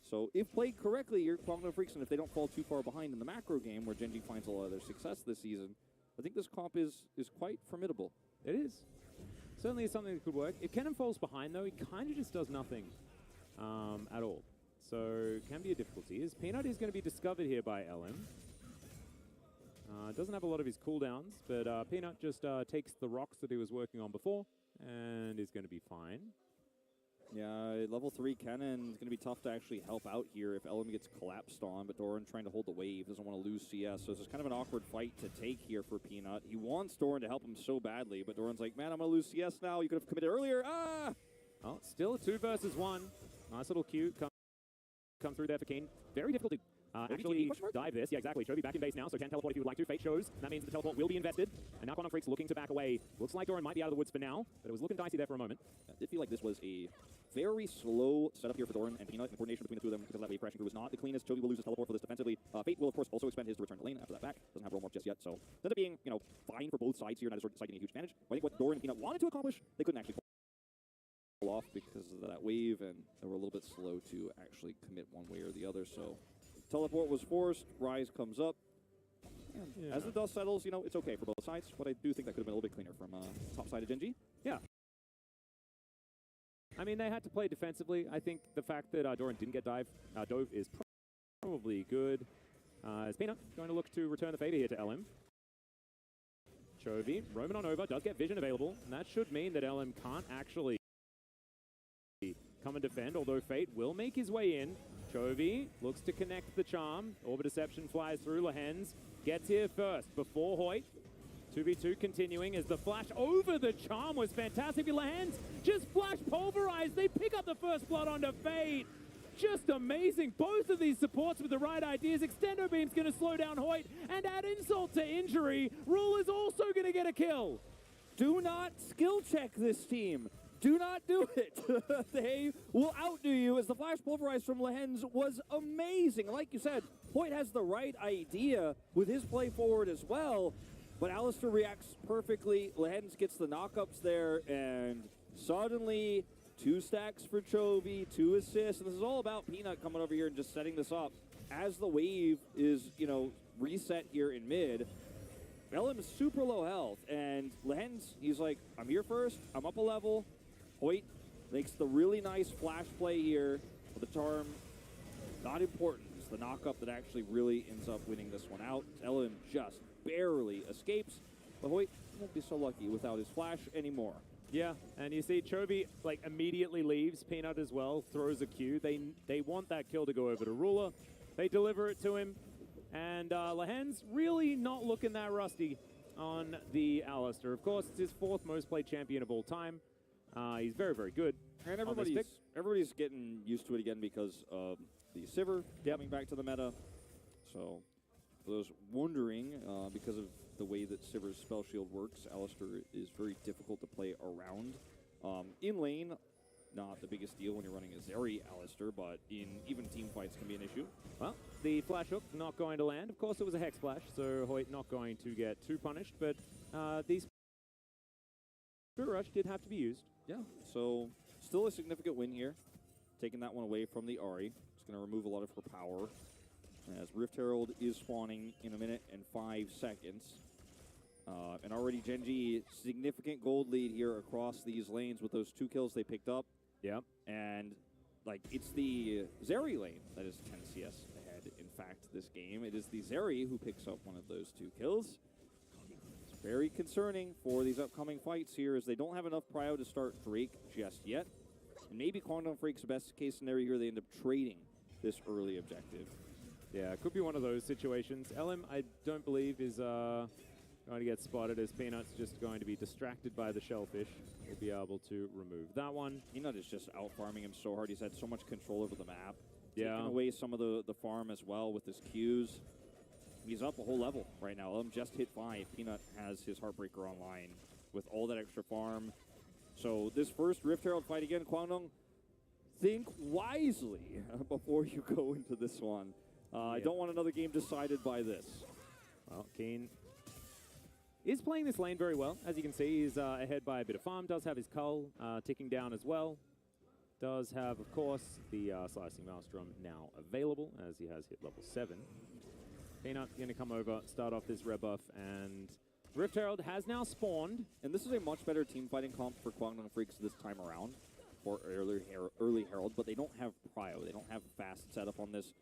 So if played correctly, you're Kwangdong Freaks, and if they don't fall too far behind in the macro game where Gen G finds a lot of their success this season, I think this comp is quite formidable. It is. Certainly is something that could work. If Kennen falls behind, though, he kind of just does nothing at all. So it can be a difficulty. As Peanut is going to be discovered here by LM. Doesn't have a lot of his cooldowns, but Peanut just takes the rocks that he was working on before and is going to be fine. Yeah, level 3 Kennen is going to be tough to actually help out here if LM gets collapsed on, but Doran trying to hold the wave, doesn't want to lose CS, so it's kind of an awkward fight to take here for Peanut. He wants Doran to help him so badly, but Doran's like, man, I'm going to lose CS now. You could have committed earlier. Ah! Oh, still a 2 versus 1. Nice little Q come through there for Keen. Very difficult to actually dive this. Yeah, exactly. Chovy back in base now, so can teleport if you would like to. Fate shows. That means the teleport will be invested. And now Kwangdong Freaks looking to back away. Looks like Doran might be out of the woods for now, but it was looking dicey there for a moment. I did feel like this was a very slow setup here for Doran and Peanut. The coordination between the two of them, because that wave crashing through was not the cleanest. Chovy will lose his teleport for this defensively. Fate will, of course, also expend his to return to lane after that back. Doesn't have roll morph just yet, so it ended up being, you know, fine for both sides here. Not as side getting a huge advantage. But I think what Doran and Peanut wanted to accomplish, they couldn't actually pull off because of that wave, and they were a little bit slow to actually commit one way or the other. So teleport was forced. Rise comes up. Yeah. As the dust settles, you know, it's okay for both sides, but I do think that could have been a little bit cleaner from top side of Gen G. Yeah. I mean, they had to play defensively. I think the fact that Doran didn't get dove is probably good. Is Peanut going to look to return the favor here to LM? Chovy, roaming on over, does get vision available, and that should mean that LM can't actually come and defend, although Fate will make his way in. Chovy looks to connect the charm. Orbit Deception flies through. Lehens gets here first before Hoyt. 2v2 continuing as the flash over the charm was fantastic. Lehens just flash pulverized. They pick up the first blood onto Fate. Just amazing. Both of these supports with the right ideas. Extendo Beam's going to slow down Hoyt and add insult to injury. Rule is also going to get a kill. Do not skill check this team. Do not do it. They will outdo you, as the flash pulverized from Lehens was amazing. Like you said, Hoyt has the right idea with his play forward as well, but Alistair reacts perfectly. Lehens gets the knockups there, and suddenly 2 stacks for Chovy, 2 assists, and this is all about Peanut coming over here and just setting this up. As the wave is, you know, reset here in mid, LM is super low health, and Lehens, he's like, I'm here first, I'm up a level. Hoyt makes the really nice flash play here with the charm. Not important. It's the knockup that actually really ends up winning this one out. LM just barely escapes, but Hoyt won't be so lucky without his flash anymore. Yeah, and you see Chovy like immediately leaves. Peanut as well throws a Q. They want that kill to go over to Ruler. They deliver it to him, and Lehens really not looking that rusty on the Alistair. Of course, it's his 4th most played champion of all time. He's very, very good. And everybody's getting used to it again because of the Sivir coming back to the meta. So, for those wondering, because of the way that Sivir's spell shield works, Alistair is very difficult to play around. In lane, not the biggest deal when you're running a Zeri Alistair, but in even team fights can be an issue. Well, the flash hook not going to land. Of course, it was a Hex Flash, so Hoyt not going to get too punished, but these Spirit Rush did have to be used. Yeah, so still a significant win here. Taking that one away from the Ahri. It's going to remove a lot of her power. As Rift Herald is spawning in a minute and 5 seconds. And already Gen G, significant gold lead here across these lanes with those 2 kills they picked up. Yep. And, like, it's the Zeri lane that is 10 CS ahead, in fact, this game. It is the Zeri who picks up one of those 2 kills. Very concerning for these upcoming fights here, as they don't have enough prio to start Drake just yet. And maybe Kwangdong Freaks' best case scenario here, they end up trading this early objective. Yeah, it could be one of those situations. LM, I don't believe, is going to get spotted, as Peanut's just going to be distracted by the shellfish. We'll be able to remove that one. Peanut is just out-farming him so hard. He's had so much control over the map. Yeah. Taking away some of the farm as well with his Qs. He's up a whole level right now. LM just hit 5. Peanut has his Heartbreaker online with all that extra farm. So this first Rift Herald fight again, Kwangdong think wisely before you go into this one. I don't want another game decided by this. Well, Keen is playing this lane very well. As you can see, he's ahead by a bit of farm. Does have his cull ticking down as well. Does have, of course, the Slicing Maelstrom now available, as he has hit level 7. Peanut going to come over, start off this rebuff, and Rift Herald has now spawned. And this is a much better team fighting comp for Guangdong Freaks this time around, for early Herald, but they don't have Prio. They don't have fast setup on this.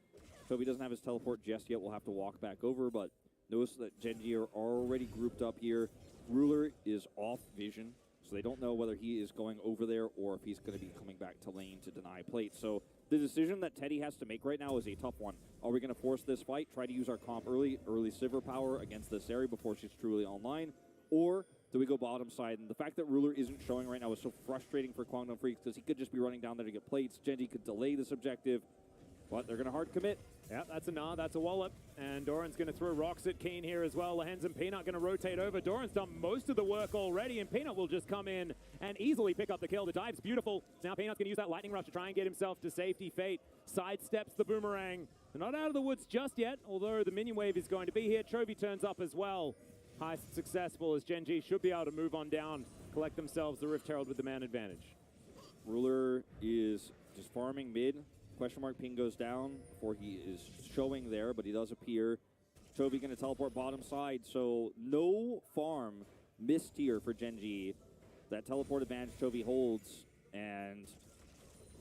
So if he doesn't have his teleport just yet, we'll have to walk back over, but notice that Genji are already grouped up here. Ruler is off vision, so they don't know whether he is going over there or if he's going to be coming back to lane to deny plate. So the decision that Teddy has to make right now is a tough one. Are we going to force this fight, try to use our comp early Sivir power against this area before she's truly online, or do we go bottom side? And the fact that Ruler isn't showing right now is so frustrating for Guangdong Freaks because he could just be running down there to get plates. Genji could delay this objective, but they're going to hard commit. Yeah, that's a nah, that's a wallop. And Doran's going to throw rocks at Keen here as well. Lehens and Peanut going to rotate over. Doran's done most of the work already, and Peanut will just come in and easily pick up the kill. The dive's beautiful. Now Peanut's going to use that lightning rush to try and get himself to safety. Fate sidesteps the boomerang. They're not out of the woods just yet, although the minion wave is going to be here. Chovy turns up as well. Heist successful as Genji should be able to move on down, collect themselves the Rift Herald with the man advantage. Ruler is just farming mid. Question mark ping goes down before he is showing there, but he does appear. Chovy going to teleport bottom side, so no farm missed here for Genji. That teleport advantage Chovy holds, and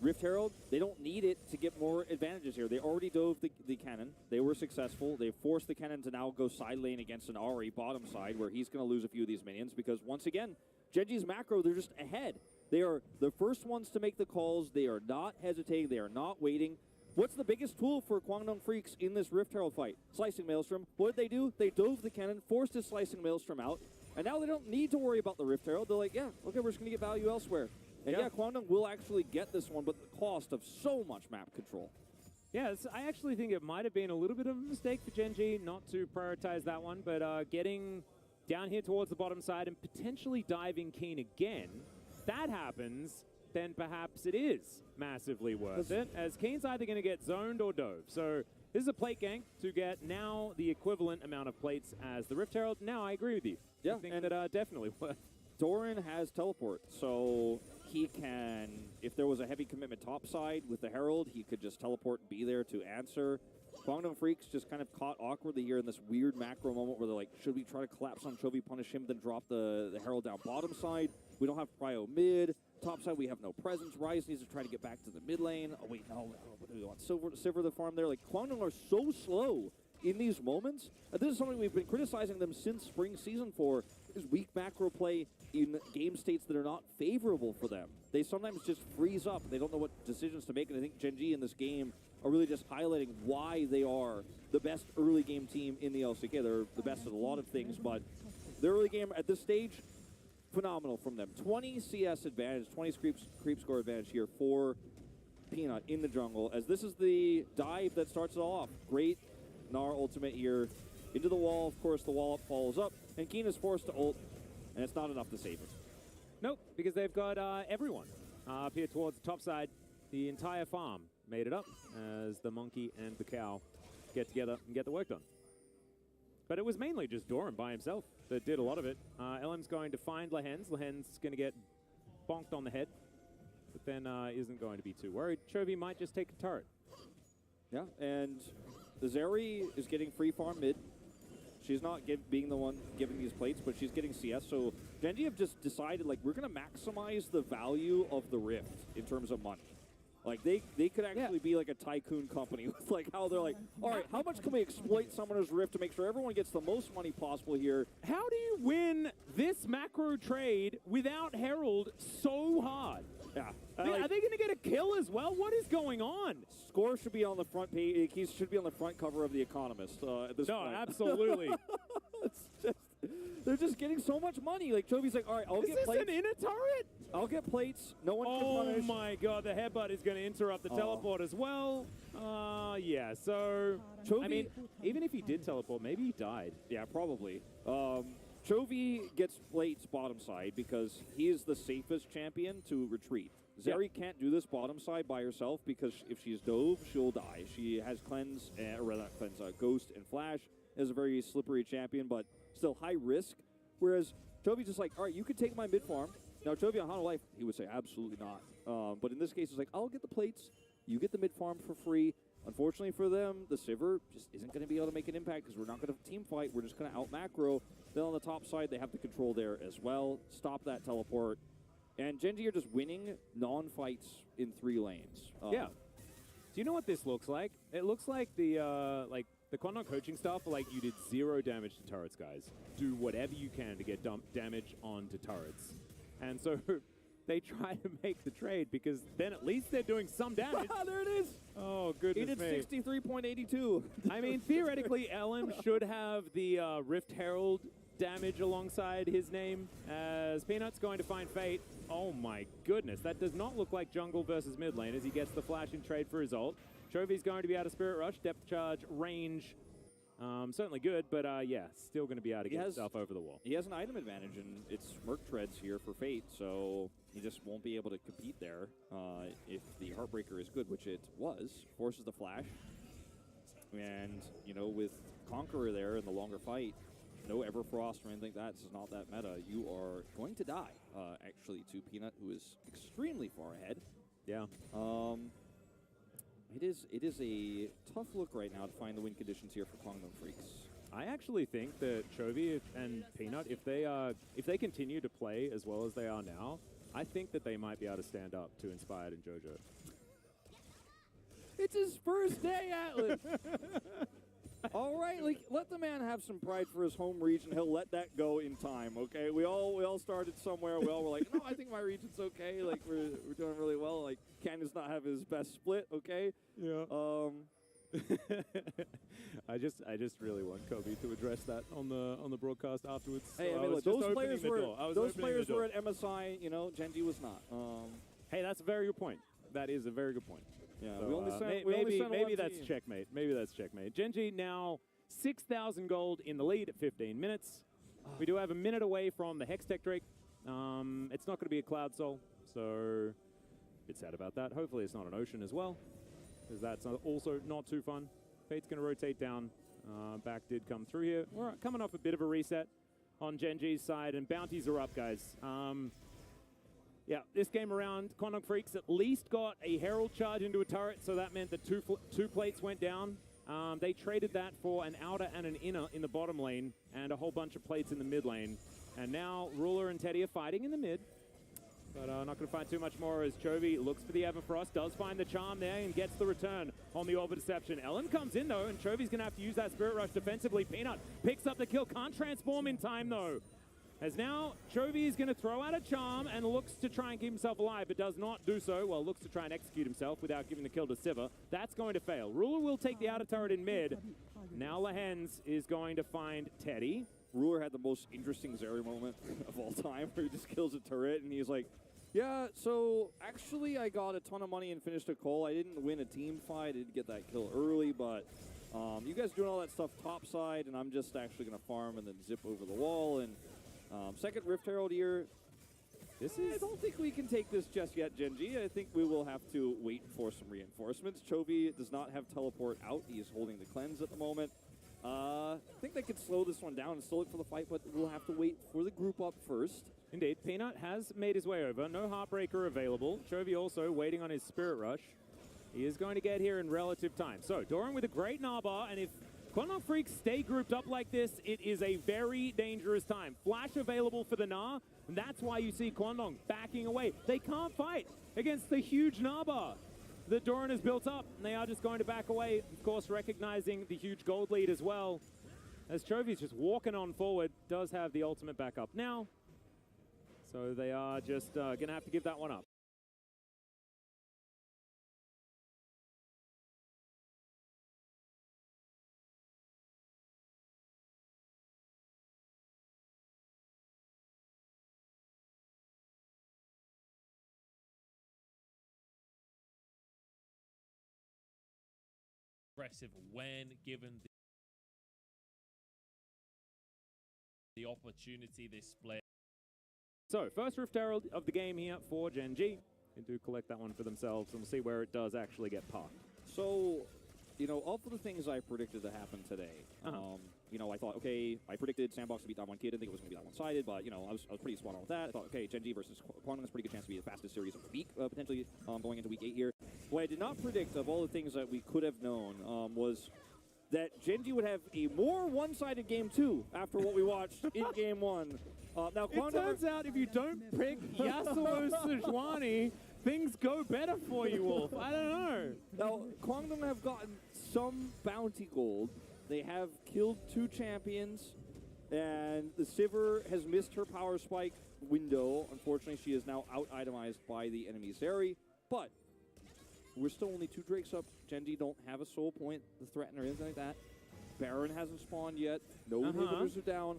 Rift Herald, they don't need it to get more advantages here. They already dove the cannon. They were successful. They forced the cannon to now go side lane against an Ahri bottom side, where he's going to lose a few of these minions, because once again, Genji's macro, they're just ahead. They are the first ones to make the calls. They are not hesitating. They are not waiting. What's the biggest tool for Guangdong Freaks in this Rift Herald fight? Slicing Maelstrom. What did they do? They dove the cannon, forced his Slicing Maelstrom out, and now they don't need to worry about the Rift Herald. They're like, yeah, okay, we're just going to get value elsewhere. And yeah, Guangdong will actually get this one, but at the cost of so much map control. Yeah, I actually think it might have been a little bit of a mistake for Genji not to prioritize that one, but getting down here towards the bottom side and potentially diving Keen again, that happens, then perhaps it is massively worth it, as Keen's either going to get zoned or dove. So this is a plate gank to get now the equivalent amount of plates as the Rift Herald. Now I agree with you. Yeah, I think that definitely worth. Doran has teleport, so he can, if there was a heavy commitment topside with the Herald, he could just teleport and be there to answer. Guangdong Freaks just kind of caught awkwardly here in this weird macro moment where they're like, should we try to collapse on Chovy, punish him, then drop the Herald down bottom side? We don't have Prio mid. Top side, we have no presence. Rise needs to try to get back to the mid lane. Oh, wait, no. What do we want? Sivir the farm there. Like, Guangdong are so slow in these moments. This is something we've been criticizing them since spring season for, is weak macro play in game states that are not favorable for them. They sometimes just freeze up. They don't know what decisions to make, and I think Genji in this game are really just highlighting why they are the best early game team in the LCK. They're the best at a lot of things, but the early game at this stage, phenomenal from them. 20 CS advantage, 20 creep score advantage here for Peanut in the jungle, as this is the dive that starts it all off. Great Gnar ultimate here into the wall. Of course, the wall up follows up, and Keen is forced to ult, and it's not enough to save it. Nope, because they've got everyone up here towards the top side. The entire farm made it up as the monkey and the cow get together and get the work done. But it was mainly just Doran by himself that did a lot of it. LM's going to find Lehens. Lehens going to get bonked on the head, but then isn't going to be too worried. Chovy might just take a turret. Yeah, and the Zeri is getting free farm mid. She's not being the one giving these plates, but she's getting CS. So Genji have just decided, like, we're going to maximize the value of the Rift in terms of money. Like, they could actually be like a tycoon company with, like, how they're like, all right, how much can we exploit Summoner's Rift to make sure everyone gets the most money possible here? How do you win this macro trade without Herald so hard? Yeah. Are they going to get a kill as well? What is going on? Score should be on the front page. He should be on the front cover of The Economist at this point. No, absolutely. They're just getting so much money. Like, Chovy's like, all right, I'll get plates. Is this an inner turret? I'll get plates. No one can punish. Oh my god, the headbutt is going to interrupt the teleport as well. Yeah, so, Chovy, I mean, even if he did teleport, maybe he died. Yeah, probably. Chovy gets plates bottom side because he is the safest champion to retreat. Zeri can't do this bottom side by herself because if she's dove, she'll die. She has cleanse, or not cleanse, ghost and flash. Is a very slippery champion, but still high risk. Whereas Chovy's just like, all right, you could take my mid farm. Now Chovy on Hollow Life, he would say absolutely not. But in this case, it's like, I'll get the plates. You get the mid farm for free. Unfortunately for them, the Sivir just isn't going to be able to make an impact because we're not going to team fight. We're just going to out macro. Then on the top side, they have the control there as well. Stop that teleport. And Gen G are just winning non-fights in 3 lanes. Yeah. Do you know what this looks like? It looks like the Quandong coaching staff are like, you did 0 damage to turrets, guys. Do whatever you can to get damage onto turrets. And so they try to make the trade because then at least they're doing some damage. There it is. Oh, goodness me. He did 63.82. I mean, theoretically, Ellen should have the Rift Herald damage alongside his name, as Peanut's going to find Fate. Oh my goodness, that does not look like jungle versus mid lane as he gets the flash in trade for his ult. Chovy's going to be out of Spirit Rush, depth charge, range. Certainly good, but yeah, still going to be able to get himself over the wall. He has an item advantage, and it's Merc Treads here for Fate, so he just won't be able to compete there if the Heartbreaker is good, which it was. Forces the flash. And, you know, with Conqueror there in the longer fight, no Everfrost or anything like that. This is not that meta. You are going to die, actually, to Peanut, who is extremely far ahead. Yeah. It is a tough look right now to find the win conditions here for Quandong Freaks. I actually think that Chovy and Peanut, if they continue to play as well as they are now, I think that they might be able to stand up to Inspired and JoJo. It's his first day, Atlas. All right, like, let the man have some pride for his home region. He'll let that go in time, okay? We all started somewhere. We all were like, no, I think my region's okay. Like, we're doing really well. Like, Ken does not have his best split, okay? Yeah. I just really want Kobe to address that on the broadcast afterwards. Hey, I mean, look, those players were at MSI. You know, Gen G was not. Hey, that's a very good point. That is a very good point. Yeah, so, maybe that's checkmate. Maybe that's checkmate. Gen G now 6,000 gold in the lead at 15 minutes. We do have a minute away from the Hextech Drake. It's not going to be a Cloud Soul, so a bit sad about that. Hopefully it's not an Ocean as well, because that's also not too fun. Fate's going to rotate down. Back did come through here. We're coming off a bit of a reset on Gen G's side, and bounties are up, guys. Yeah, this game around, Quandong Freaks at least got a Herald charge into a turret, so that meant that two plates went down. They traded that for an outer and an inner in the bottom lane, and a whole bunch of plates in the mid lane. And now Ruler and Teddy are fighting in the mid, but not going to find too much more as Chovy looks for the Everfrost, does find the charm there, and gets the return on the Orb of Deception. Ellen comes in, though, and Chovy's going to have to use that Spirit Rush defensively. Peanut picks up the kill, can't transform in time, though. As now, Chovy is going to throw out a charm and looks to try and keep himself alive, but does not do so. Well, looks to try and execute himself without giving the kill to Sivir. That's going to fail. Ruler will take the outer turret in mid. Now Lehens is going to find Teddy. Ruler had the most interesting Zeri moment of all time, where he just kills a turret, and he's like, yeah, so actually I got a ton of money and finished a call. I didn't win a team fight. I didn't get that kill early, but you guys doing all that stuff topside, and I'm just actually going to farm and then zip over the wall. And second Rift Herald here. I don't think we can take this just yet, Gen G. I think we will have to wait for some reinforcements. Chovy does not have teleport out. He is holding the cleanse at the moment. I think they could slow this one down and still look for the fight, but we'll have to wait for the group up first. Indeed. Peanut has made his way over. No Heartbreaker available. Chovy also waiting on his Spirit Rush. He is going to get here in relative time. So, Doran with a great Naba, and if Quandong Freaks stay grouped up like this, it is a very dangerous time. Flash available for the Gnar, and that's why you see Quandong backing away. They can't fight against the huge Naba that Doran has built up, and they are just going to back away, of course, recognizing the huge gold lead as well. As Chovy's just walking on forward, does have the ultimate back up now. So they are just going to have to give that one up. Aggressive when given the opportunity they split. So, first Rift Herald of the game here for Gen G. do collect that one for themselves, and we'll see where it does actually get parked. So, you know, of the things I predicted to happen today, you know, I thought, okay, I predicted Sandbox to beat that one kid. I didn't think it was going to be that one-sided, but, you know, I was pretty spot on with that. I thought, okay, Gen G versus Quantum has a pretty good chance to be the fastest series of the week, potentially going into week 8 here. What I did not predict of all the things that we could have known was that Gen G would have a more one-sided game 2 after what we watched in game 1. Now, Quantum, it turns out if you don't pick Yasuo Sejuani, things go better for you, Wolf. I don't know. Now, Quantum have gotten some bounty gold. They have killed 2 champions, and the Sivir has missed her power spike window. Unfortunately, she is now out-itemized by the enemy Zeri, but we're still only 2 Drakes up. Gen G don't have a soul point, the threaten or anything like that. Baron hasn't spawned yet. No inhibitors are down.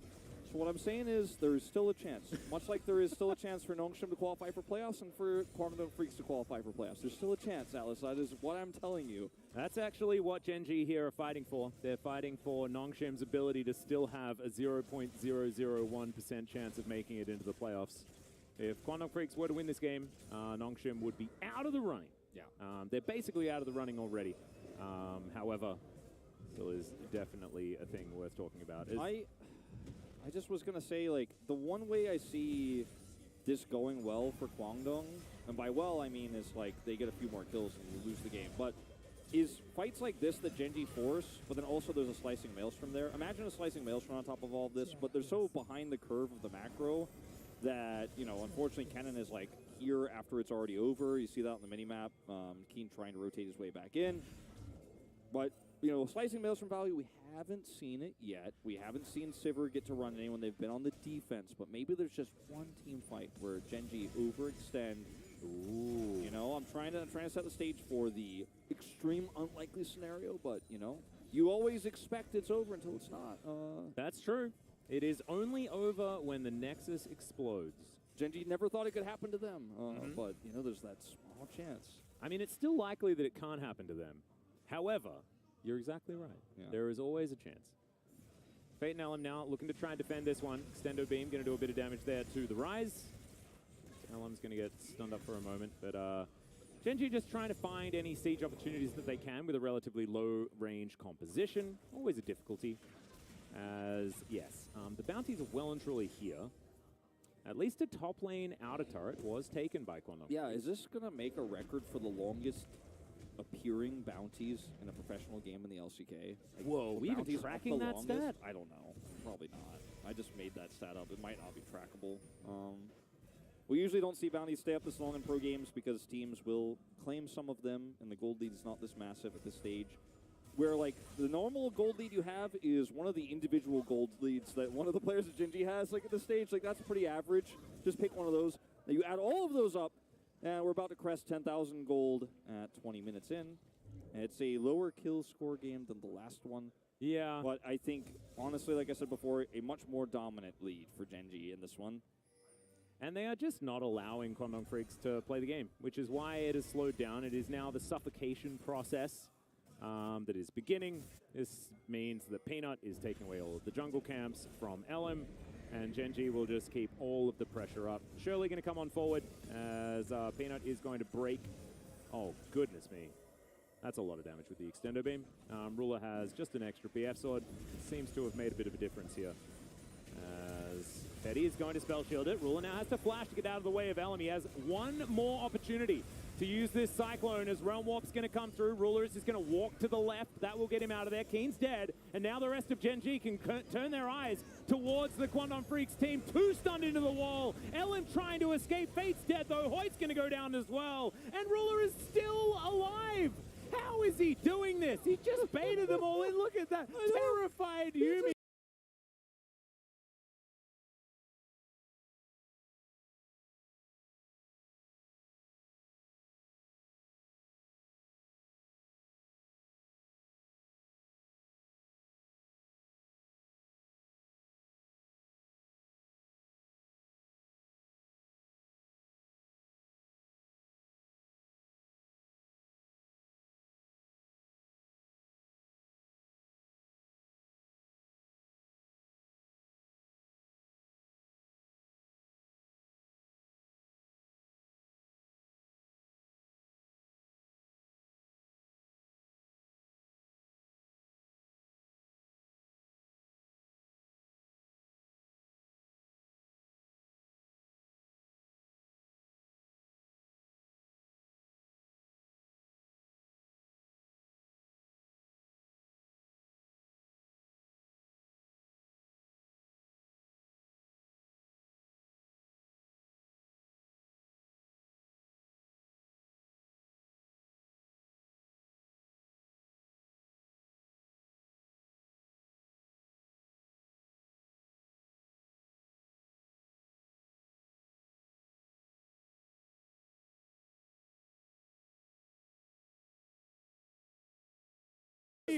So what I'm saying is there is still a chance. Much like there is still a chance for Nongshim to qualify for playoffs and for Quantum Freaks to qualify for playoffs. There's still a chance, Atlas. That is what I'm telling you. That's actually what Gen G here are fighting for. They're fighting for Nongshim's ability to still have a 0.001% chance of making it into the playoffs. If Quantum Freaks were to win this game, Nongshim would be out of the running. Yeah. They're basically out of the running already. However, still is definitely a thing worth talking about. I just was going to say, like, the one way I see this going well for Guangdong, and by well I mean is, like, they get a few more kills and you lose the game, but is fights like this that Gen G force, but then also there's a Slicing Maelstrom there. Imagine a Slicing Maelstrom on top of all of this, but they're so behind the curve of the macro that, you know, unfortunately Kennen is, like, here after it's already over. You see that on the minimap. Keen trying to rotate his way back in. But, you know, Slicing Maelstrom value, we haven't seen it yet. We haven't seen Sivir get to run anyone. They've been on the defense, but maybe there's just one team fight where Gen G overextend. Ooh. You know, I'm trying to set the stage for the extreme unlikely scenario, but, you know, you always expect it's over until it's not. That's true. It is only over when the Nexus explodes. Gen G never thought it could happen to them, but, you know, there's that small chance. I mean, it's still likely that it can't happen to them. However, you're exactly right. Yeah. There is always a chance. Fate and Elm now looking to try and defend this one. Extendo Beam going to do a bit of damage there to the Rise. Elm's going to get stunned up for a moment, but Gen G just trying to find any siege opportunities that they can with a relatively low range composition. Always a difficulty. As, yes, the bounties are well and truly here. At least a top lane outer turret was taken by Quantum. Yeah, is this going to make a record for the longest appearing bounties in a professional game in the LCK? Like, whoa, we even tracking that stat? I don't know. Probably not. I just made that stat up. It might not be trackable. We usually don't see bounties stay up this long in pro games because teams will claim some of them, and the gold lead is not this massive at this stage. Where, like, the normal gold lead you have is one of the individual gold leads that one of the players at Gen G has, like, at this stage. Like, that's pretty average. Just pick one of those. Now, you add all of those up, and we're about to crest 10,000 gold at 20 minutes in. And it's a lower kill score game than the last one. Yeah. But I think, honestly, like I said before, a much more dominant lead for Gen G in this one. And they are just not allowing Quantum Freaks to play the game, which is why it has slowed down. It is now the suffocation process that is beginning. This means that Peanut is taking away all of the jungle camps from Elm, and Gen G will just keep all of the pressure up. Shirley going to come on forward as Peanut is going to break. Oh, goodness me. That's a lot of damage with the Extendo Beam. Ruler has just an extra BF sword. Seems to have made a bit of a difference here. As Fetty is going to spell shield it. Ruler now has to flash to get out of the way of Elm. He has one more opportunity to use this Cyclone as Realm Warp's going to come through. Ruler is just going to walk to the left. That will get him out of there. Keen's dead. And now the rest of Gen G can turn their eyes towards the Quantum Freaks team. 2 stunned into the wall. Ellen trying to escape. Fate's dead, though. Hoyt's going to go down as well. And Ruler is still alive. How is he doing this? He just baited them all in. Look at that. Terrified Yumi.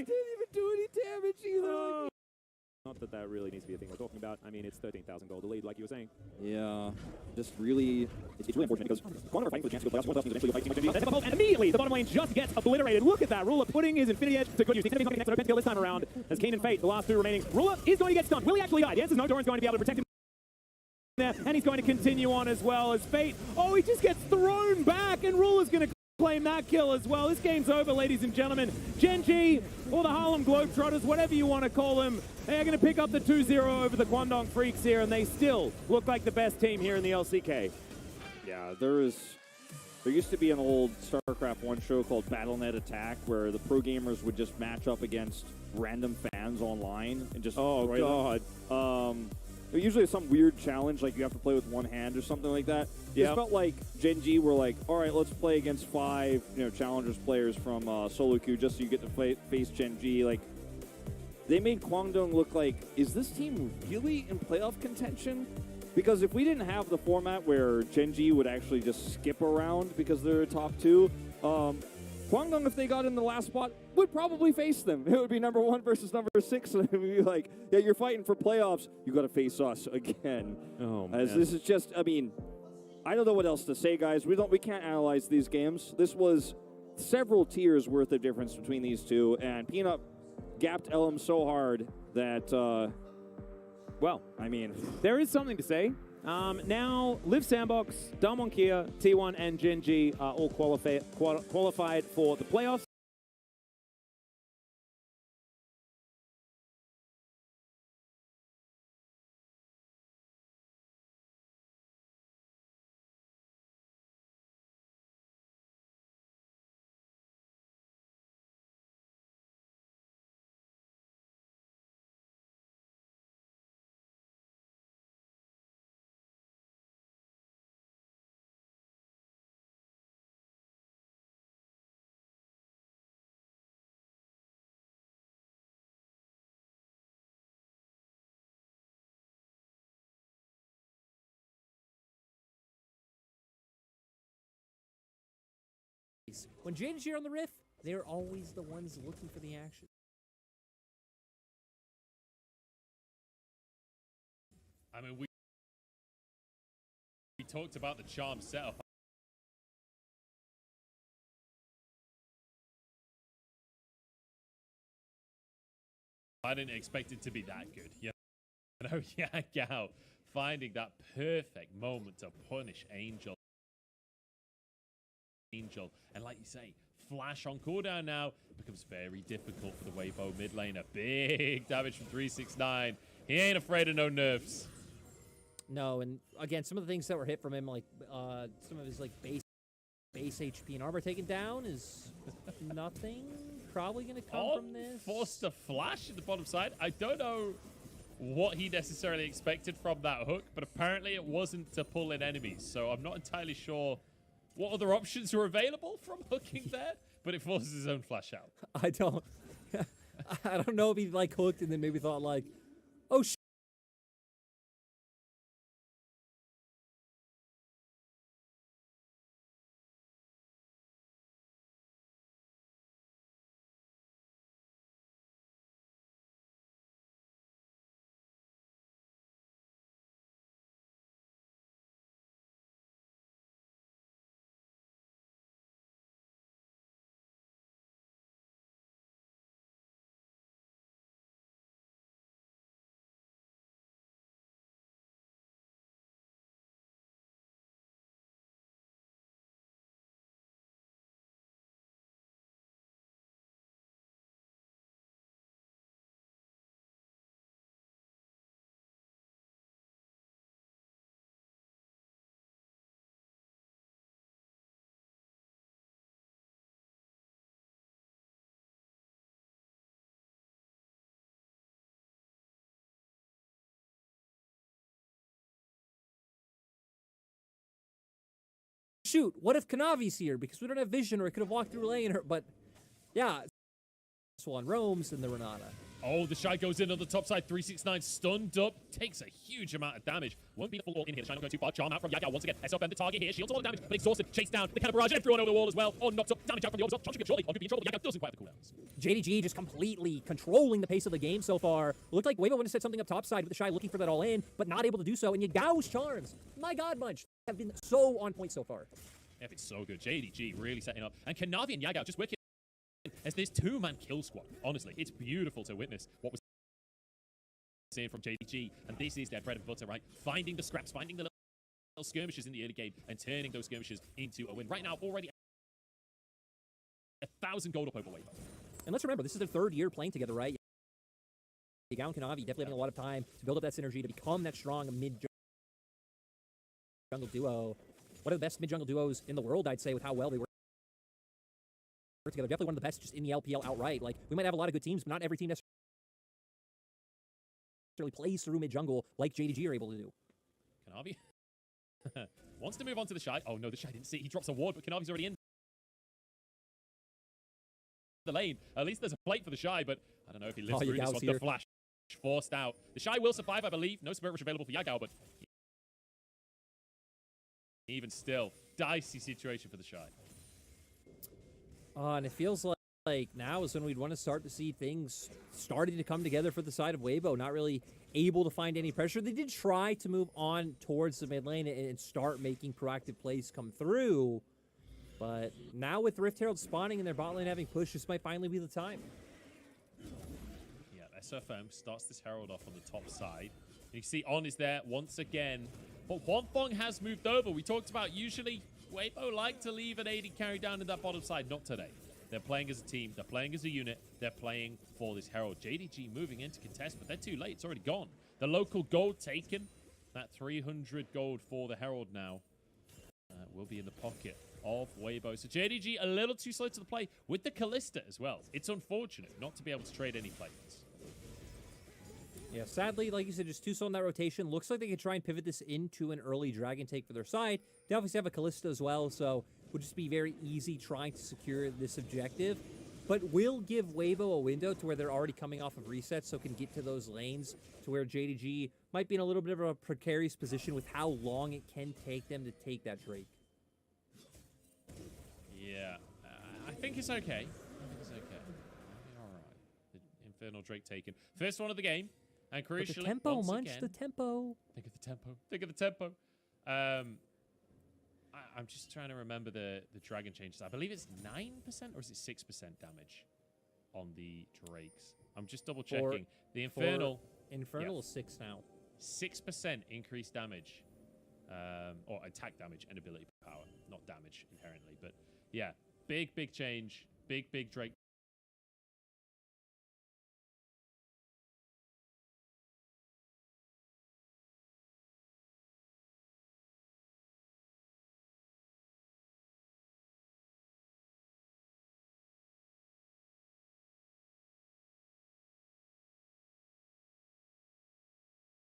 didn't even do any damage either. Not that that really needs to be a thing we're talking about. I mean, it's 13,000 gold to lead, like you were saying. Yeah, just really, it's really unfortunate because Quantum are fighting for the chance to go playoffs. One of us needs eventually fight Team Genji. And immediately, the bottom lane just gets obliterated. Look at that. Ruler putting his Infinity Edge to good use. He's going to be next to Pentakill this time around. As Kane and Fate, the last two remaining. Ruler is going to get stunned. Will he actually die? The answer is no. Doran's going to be able to protect him there. And he's going to continue on as well as Fate. Oh, he just gets thrown back, and Ruler's going to claim that kill as well. This game's over, ladies and gentlemen. Genji, or the Harlem Globetrotters, whatever you want to call them, they are going to pick up the 2-0 over the Guangdong Freaks here, and they still look like the best team here in the LCK. Yeah, there used to be an old StarCraft 1 show called BattleNet Attack where the pro gamers would just match up against random fans online and just destroy them. Usually some weird challenge, like you have to play with one hand or something like that. It felt like Genji were like, all right, let's play against 5, Challengers players from solo queue just so you get to face Genji. Like, they made Guangdong look like, is this team really in playoff contention? Because if we didn't have the format where Genji would actually just skip around because they're top 2, Guangdong, if they got in the last spot, would probably face them. It would be number 1 versus number 6, and it would be like, yeah, you're fighting for playoffs. You got to face us again. Oh man. As this is just, I mean, I don't know what else to say, guys. We can't analyze these games. This was several tiers worth of difference between these two, and Peanut gapped Elam so hard that, well, I mean, there is something to say. Now, Live Sandbox, Damwon Kia, T1, and Genji are all qualified for the playoffs. When Genji are on the Rift, they're always the ones looking for the action. I mean, we talked about the charm setup. I didn't expect it to be that good. Yao finding that perfect moment to punish Angel. And like you say, flash on cooldown now becomes very difficult for the Weibo mid laner. Big damage from 369. He ain't afraid of no nerfs. No, and again, some of the things that were hit from him, like some of his like base HP and armor taken down, is nothing probably going to come from this. Forced a flash at the bottom side. I don't know what he necessarily expected from that hook, but apparently it wasn't to pull in enemies. So I'm not entirely sure what other options are available from hooking there, but it forces his own flash out. I don't know if he like hooked and then maybe thought like, oh shit. Shoot, what if Kanavi's here? Because we don't have vision, or it could have walked through lane, but yeah. This one roams and the Renata. Oh, the Shy goes in on the top side. 369 stunned up. Takes a huge amount of damage. Won't be the full all in here. The Shy not going too far. Charm out from Yagao once again. SOFM the target here. Shields a lot of damage, but exhausted. Chase down. The cannon barrage. Everyone over the wall as well. Oh, knocked up. Damage out from the orbs. Charm should be surely. Oh, could be in trouble. Yagao doesn't quite have the cooldowns. JDG just completely controlling the pace of the game so far. It looked like Weibo would have set something up topside with the Shy looking for that all in, but not able to do so. And Yagao's charms, my God, Munch, have been so on point so far. Yeah, it's so good. JDG really setting up. And Kanavi and Yagao just wicked as this two-man kill squad. Honestly, it's beautiful to witness what was seeing from JDG, and this is their bread and butter, right? Finding the scraps, finding the little skirmishes in the early game, and turning those skirmishes into a win. Right now, already 1,000 gold up over Weibo. And let's remember, this is their third year playing together, right? Yagao and Kanavi definitely having a lot of time to build up that synergy, to become that strong mid-jungle duo. One of the best mid-jungle duos in the world, I'd say, with how well they work together. Definitely one of the best just in the LPL outright. Like, we might have a lot of good teams, but not every team necessarily plays through mid-jungle like JDG are able to do. Kanavi wants to move on to the Shy. Oh no, the Shy didn't see. He drops a ward, but Kanavi's already in the lane. At least there's a plate for the Shy, but I don't know if he lives through this one. The flash forced out. The Shy will survive, I believe. No Spirit Rush available for Yagao, but even still, dicey situation for the Shy. And it feels like now is when we'd want to start to see things starting to come together for the side of Weibo, not really able to find any pressure. They did try to move on towards the mid lane and start making proactive plays come through, but now with Rift Herald spawning and their bot lane having pushed, this might finally be the time. Yeah, SFM starts this Herald off on the top side. And you see On is there once again, but Wonfong has moved over. We talked about usually Weibo like to leave an AD carry down in that bottom side. Not today. They're playing as a team. They're playing as a unit. They're playing for this Herald. JDG moving in to contest, but they're too late. It's already gone. The local gold taken. That 300 gold for the Herald now will be in the pocket of Weibo. So JDG a little too slow to the play with the Callista as well. It's unfortunate not to be able to trade any plates. Yeah, sadly, like you said, just too slow in that rotation. Looks like they could try and pivot this into an early Dragon take for their side. They obviously have a Callista as well, so it would just be very easy trying to secure this objective. But will give Weibo a window to where they're already coming off of resets, so can get to those lanes to where JDG might be in a little bit of a precarious position with how long it can take them to take that Drake. Yeah, I think it's okay. I think it's okay. All right. The Infernal Drake taken. First one of the game. And crucially, but the tempo, once Munch, again, the tempo. Think of the tempo. Think of the tempo. I'm just trying to remember the dragon changes. I believe it's 9% or is it 6% damage on the Drakes? I'm just double checking. The Infernal. Infernal is 6 now. 6% increased damage. Or attack damage and ability power. Not damage inherently. But yeah, big change. Big Drake